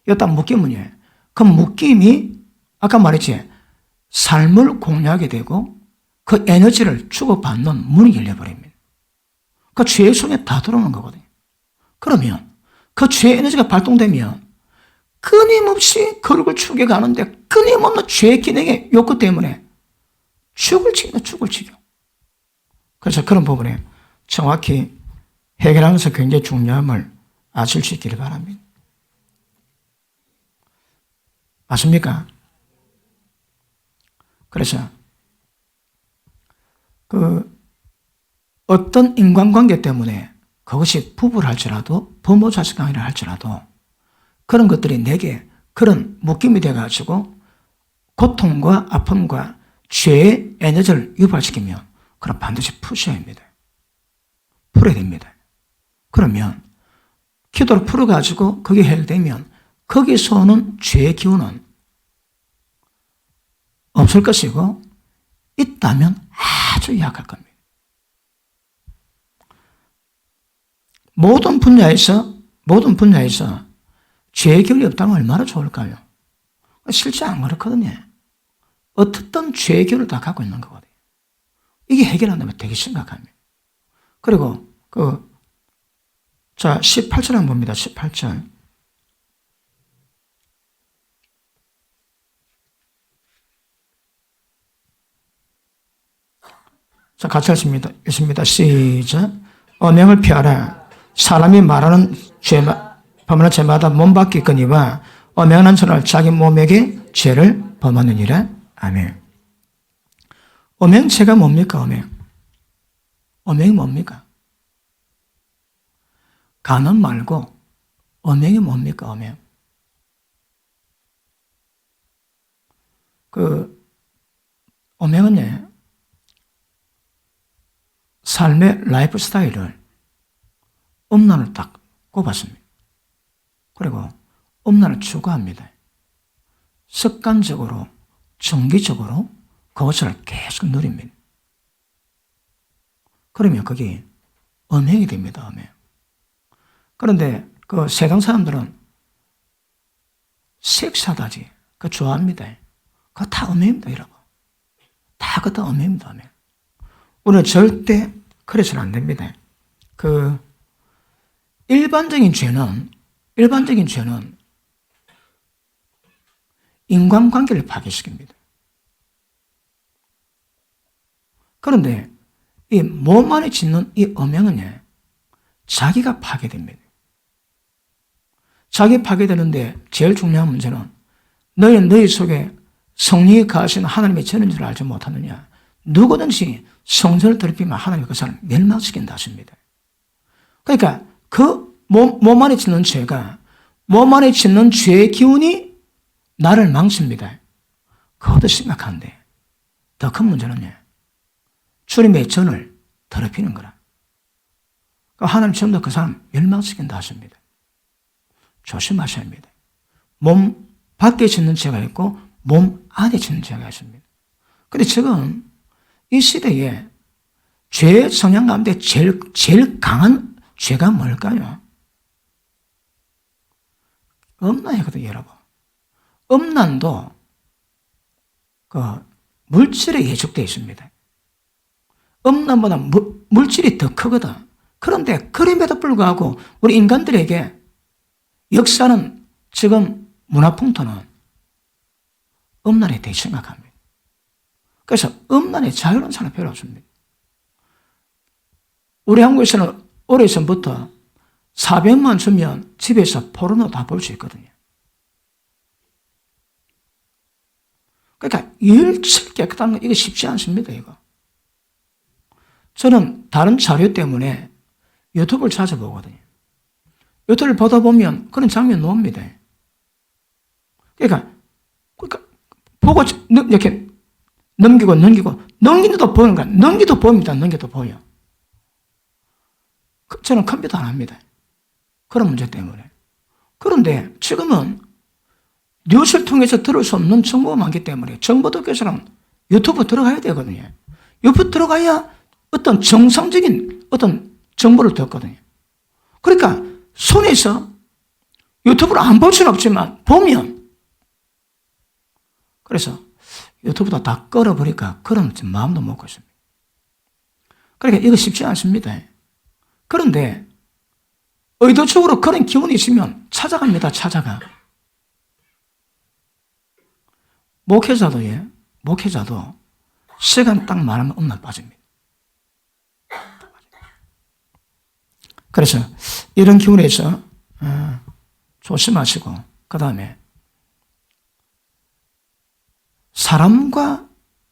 여기다 묶이면요. 그 묶임이 아까 말했지 삶을 공유하게 되고 그 에너지를 주고받는 문이 열려버립니다. 그 죄의 손에 다 들어오는 거거든요. 그러면 그 죄의 에너지가 발동되면 끊임없이 거룩을 추구해가는데 끊임없는 죄의 기능의 욕구 때문에 죽을 지겨. 그래서 그런 부분에 정확히 해결하면서 굉장히 중요함을 아실 수 있기를 바랍니다. 맞습니까? 그래서 어떤 인간관계 때문에 그것이 부부를 할지라도 부모 자식 관계를 할지라도 그런 것들이 내게 그런 묶임이 돼가지고 고통과 아픔과 죄의 에너지를 유발시키면 그럼 반드시 푸셔야 합니다. 풀어야 됩니다. 그러면 기도로 풀어가지고 그게 해결되면 거기서 오는 죄의 기운은 없을 것이고 있다면 아주 약할 겁니다. 모든 분야에서 죄의 기운이 없다면 얼마나 좋을까요? 실제 안 그렇거든요. 어떻든 죄의 기운을 다 갖고 있는 거거든요. 이게 해결 안 되면 되게 심각합니다. 그리고 자, 18절 한번 봅니다. 18절. 자, 같이 읽습니다. 시작. 엄행을 피하라. 사람이 말하는 범하는 죄마다 몸박이거니와 엄행하는 자는 자기 몸에게 죄를 범하느니라. 아멘. 엄행죄가 뭡니까? 엄행이 뭡니까? 간음 말고 엄행이 뭡니까? 엄행은 삶의 라이프 스타일을 음란을 딱 꼽았습니다. 그리고 음란을 추구합니다. 습관적으로, 정기적으로 그것을 계속 누립니다. 그러면 그게 음행이 됩니다. 그런데 세상 사람들은 섹스하다지 그거 좋아합니다. 그거 다 음행입니다, 여러분. 다 그거 다 음행입니다. 우리는 절대 그래서는 안 됩니다. 일반적인 죄는 인간관계를 파괴시킵니다. 그런데 이 몸 안에 짓는 이 음행은 자기가 파괴됩니다. 자기 파괴되는데 제일 중요한 문제는 너희 속에 성령이 거하시는 하나님의 전인 줄 알지 못하느냐. 누구든지 성전을 더럽히면 하나님이 그 사람을 멸망시킨다 하십니다. 그러니까 몸 안에 짓는 죄가, 몸 안에 짓는 죄의 기운이 나를 망칩니다. 그것도 심각한데 더 큰 문제는 주님의 전을 더럽히는 거라. 하나님 전도 그 사람 멸망시킨다 하십니다. 조심하셔야 합니다. 몸 밖에 짓는 죄가 있고 몸 안에 짓는 죄가 있습니다. 그런데 지금 이 시대에 죄의 성향 가운데 제일 강한 죄가 뭘까요? 음란이거든요, 여러분. 음란도 물질에 예속되어 있습니다. 음란보다 물질이 더 크거든. 그런데 그럼에도 불구하고 우리 인간들에게 역사는 지금 문화풍토는 음란이 되게 심각합니다. 그래서 음란의 자유로운 사람이 별로 없습니다. 우리 한국에서는 오래전부터 400만 주면 집에서 포르노 다 볼 수 있거든요. 그러니까 일체 깨끗한 거 이거 쉽지 않습니다. 이거. 저는 다른 자료 때문에 유튜브를 찾아보거든요. 유튜브를 보다 보면 그런 장면 나옵니다. 그러니까 보고 이렇게 넘기도 보는 거야. 넘기도 보입니다. 넘기도 보여. 저는 컴퓨터 안 합니다. 그런 문제 때문에. 그런데 지금은 뉴스를 통해서 들을 수 없는 정보가 많기 때문에 정보독에서는 유튜브 들어가야 되거든요. 유튜브 들어가야 어떤 정상적인 어떤 정보를 듣거든요. 그러니까 손에서 유튜브를 안 볼 수는 없지만 보면, 그래서 유튜브도 다 끌어버리니까 그런 마음도 먹고 있습니다. 그러니까 이거 쉽지 않습니다. 그런데 의도적으로 그런 기운이 있으면 찾아갑니다. 찾아가. 목회자도 시간 딱 말하면 음란 빠집니다. 그래서 이런 기운에서 조심하시고, 그 다음에 사람과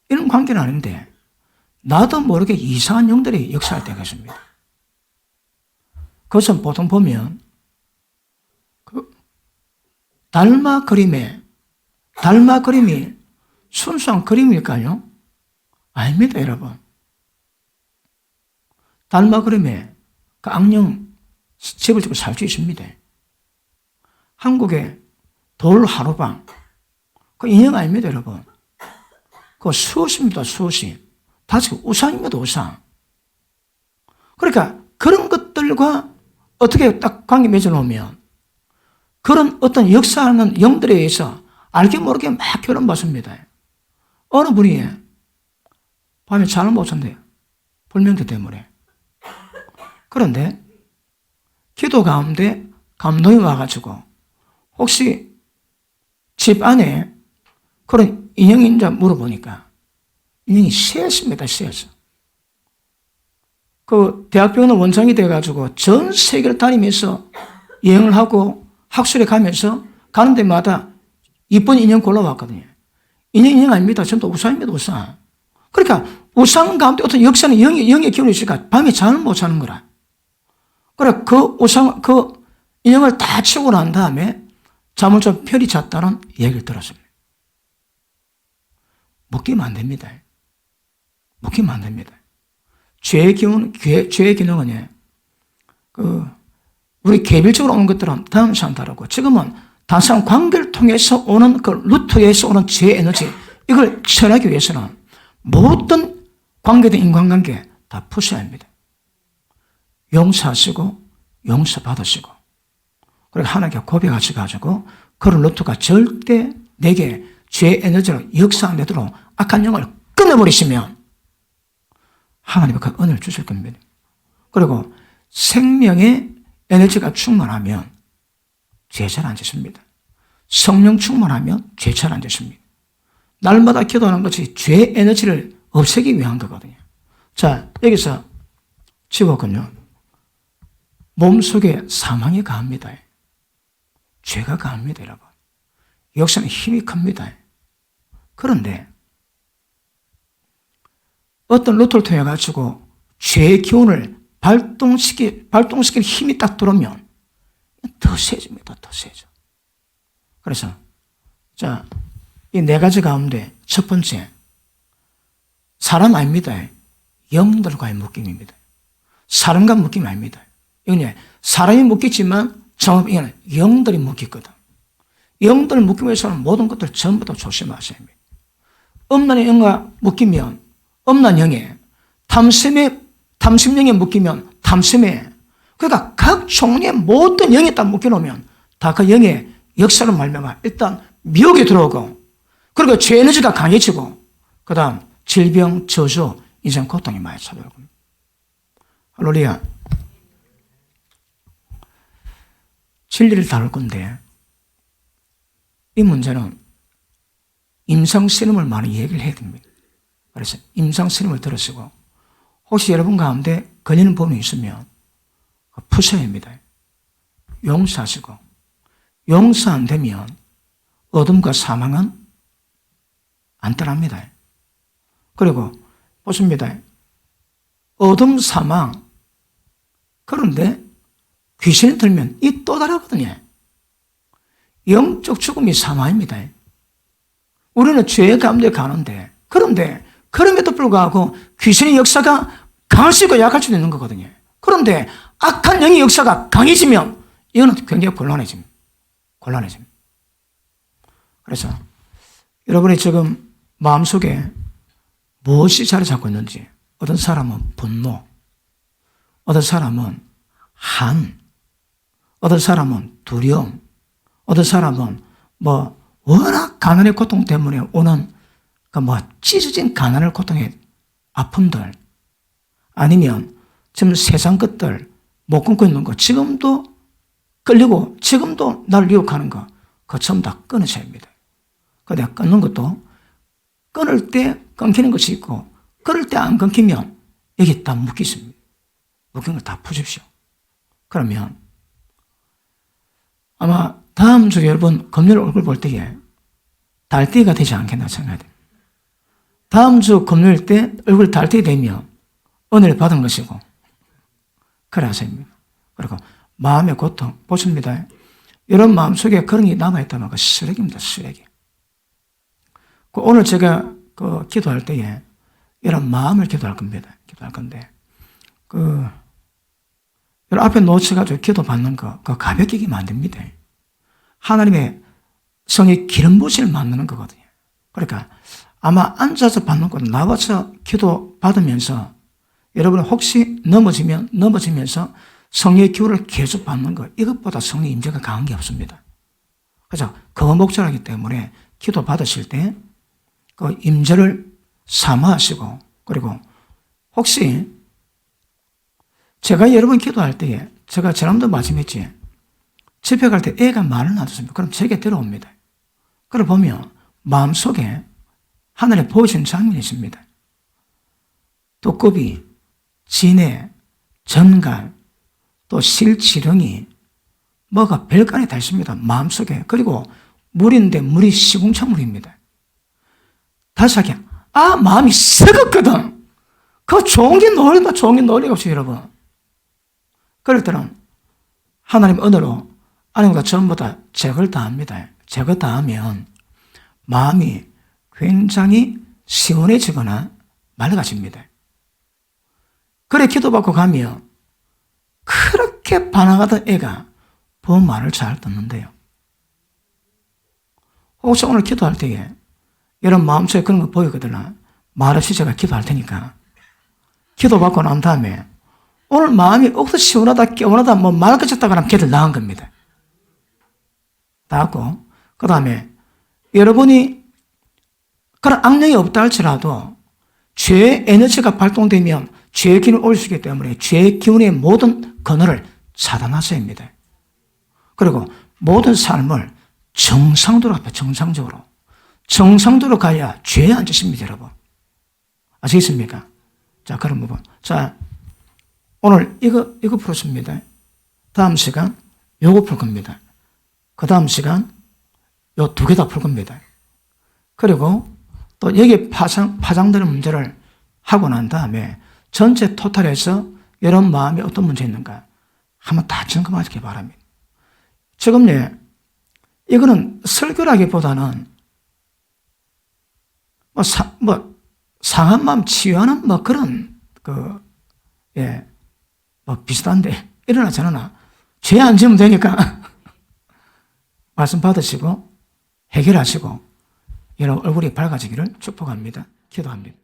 이런 관계는 아닌데 나도 모르게 이상한 영들이 역사할 때가 있습니다. 그것은 보통 보면 달마 그림이 순수한 그림일까요? 아닙니다, 여러분. 달마 그림에 그 악령 집을 짓고 살 수 있습니다. 한국의 돌 하루방, 그 인형 아닙니다, 여러분. 그 수십입니다, 수십. 다시 우상입니다, 우상. 그러니까 그런 것들과 어떻게 딱 관계 맺어놓으면 그런 어떤 역사하는 영들에 의해서 알게 모르게 막 교란받습니다. 어느 분이 밤에 잠을 못 잔대요. 불면증 때문에. 그런데 기도 가운데 감동이 와가지고 혹시 집 안에 그런 인형이 있는지 물어보니까 인형이 쇠였습니다. 쇠였어. 그 대학병원 원장이 돼가지고 전 세계를 다니면서 여행을 하고 학술에 가면서 가는 데마다 이쁜 인형 골라왔거든요. 인형 아닙니다. 전부 우상입니다. 우상. 그러니까 우상 가운데 어떤 역사는 영의 기운이 있으니까 밤에 잠을 못 자는 거라. 그래 그 인형을 다 치우고 난 다음에 잠을 좀 편히 잤다는 얘기를 들었습니다. 묶이면 안 됩니다. 묶이면 안 됩니다. 죄의 기능은 우리 개별적으로 오는 것들은 다음 시간 다르고 지금은 단순한 관계를 통해서 오는 그 루트에서 오는 죄의 에너지 이걸 처리하기 위해서는 모든 관계된 인간관계 다 푸셔야 합니다. 용서하시고 용서받으시고 그리고 하나님께 고백하셔가지고 그런 루트가 절대 내게 죄의 에너지로 역사 안 되도록 악한 영을 끊어버리시면 하나님이 그 은혜를 주실 겁니다. 그리고 생명의 에너지가 충만하면 죄 잘 안 짓습니다. 성령 충만하면 죄 잘 안 짓습니다. 날마다 기도하는 것이 죄의 에너지를 없애기 위한 거거든요. 자, 여기서 지웠군요. 몸속에 사망이 가합니다. 죄가 가합니다, 여러분. 역사는 힘이 큽니다. 그런데 어떤 루트를 통해 가지고 죄의 기운을 발동시킬 힘이 딱 들어오면 더 세집니다. 더 세져. 그래서 자, 이 네 가지 가운데 첫 번째 사람 아닙니다. 영들과의 묶임입니다. 사람과 묶임 아닙니다. 이건 사람이 묶이지만 정확히 영들이 묶이거든. 영들 묶임에서는 모든 것들 전부 다 조심하셔야 합니다. 음란의 영과 묶이면 음란영에, 탐심영에 묶이면 탐심에, 그러니까 각 종류의 모든 영에 딱 묶여놓으면 다 그 영의 역사로 말미암아 일단 미혹이 들어오고, 그리고 죄 에너지가 강해지고, 그 다음 질병, 저주, 인생 고통이 많이 찾아오고. 할렐루야. 진리를 다룰 건데 이 문제는 임상실험을 많이 얘기를 해야 됩니다. 그래서 임상실험을 들으시고 혹시 여러분 가운데 걸리는 부분이 있으면 푸셔야 합니다. 용서하시고 용서 안 되면 어둠과 사망은 안 떠납니다. 그리고 보십니다. 어둠, 사망, 그런데 귀신이 들면 이 또 다르거든요. 영적 죽음이 사망입니다. 우리는 죄 가운데 가는데, 그런데 그럼에도 불구하고 귀신의 역사가 강할 수 있고 약할 수도 있는 거거든요. 그런데 악한 영의 역사가 강해지면 이거는 굉장히 곤란해집니다. 그래서 여러분이 지금 마음속에 무엇이 자리 잡고 있는지, 어떤 사람은 분노, 어떤 사람은 한, 어떤 사람은 두려움, 어떤 사람은 워낙 가난의 고통 때문에 오는 찢어진 가난의 고통의 아픔들, 아니면 지금 세상 것들 못 끊고 있는 거, 지금도 끌리고 지금도 날 유혹하는 거, 그거 전부 다 끊으셔야 합니다. 그런데 끊는 것도 끊을 때 끊기는 것이 있고, 끊을 때 안 끊기면 여기 다 묶여 있습니다. 묶인 걸 다 푸십시오. 그러면 아마 다음 주 여러분 금요일 얼굴 볼 때에 달띠가 되지 않겠나 생각해요. 다음 주 금요일 때 얼굴 달띠 되면 은혜를 받은 것이고, 그래 하십니다. 그리고 마음의 고통 보십니다. 여러분 마음속에 그런 게 남아있다면 그 쓰레기입니다. 쓰레기. 오늘 제가 기도할 때에 이런 마음을 기도할 겁니다. 기도할 건데 여러분 앞에 놓쳐가지고 기도 받는 거 그거 가볍게 기면 안 됩니다. 하나님의 성의 기름 부으심을 만드는 거거든요. 그러니까 아마 앉아서 받는 거 나와서 기도 받으면서 여러분 혹시 넘어지면서 성의 기운을 계속 받는 거, 이것보다 성의 임재가 강한 게 없습니다. 그래서 그거 목적이기 때문에 기도 받으실 때 그 임재를 사모하시고, 그리고 혹시 제가 여러분 기도할 때에 제가 지난번도 말씀했지, 집회 갈 때 애가 말을 놔뒀습니다. 그럼 제게 들어옵니다. 그걸 보면 마음속에 하늘에 보여주는 장면이 있습니다. 두꺼비, 진해, 전갈, 또 실지렁이, 뭐가 별간에 다 있습니다. 마음속에. 그리고 물인데 물이 시궁창물입니다. 다시 하게, 마음이 썩었거든. 그 좋은 게 놀린다, 좋은 게 놀리가 없어요, 여러분. 그럴 때는 하나님 은혜로 아내보다 전부 다 제거를 다 합니다. 제거 다 하면 마음이 굉장히 시원해지거나 맑아집니다. 그래 기도받고 가면 그렇게 반항하던 애가 부모 말을 잘 듣는데요. 혹시 오늘 기도할 때에 이런 마음속에 그런 거 보이거든요. 말없이 제가 기도할 테니까 기도받고 난 다음에 오늘 마음이 억수 시원하다, 개운하다, 맑아졌다 그러면 걔들 나은 겁니다. 나았고, 그 다음에 여러분이 그런 악령이 없다 할지라도 죄의 에너지가 발동되면 죄의 기운이 올 수 있기 때문에 죄의 기운의 모든 근원을 차단하셔야 합니다. 그리고 모든 삶을 정상도로 합해, 정상적으로. 정상도로 가야 죄에 안 젖습니다, 여러분. 아시겠습니까? 자, 그런 부분. 자, 오늘 이거 풀었습니다. 다음 시간 요거 풀 겁니다. 그 다음 시간 요 두 개 다 풀 겁니다. 그리고 또 여기 파장되는 문제를 하고 난 다음에 전체 토탈에서 여러분 마음에 어떤 문제 있는가 한번 다 점검하시기 바랍니다. 지금 이거는 설교라기보다는 상한 마음 치유하는 그런 비슷한데 일어나 저러나 죄 안 지으면 되니까 말씀 받으시고 해결하시고 여러분 얼굴이 밝아지기를 축복합니다. 기도합니다.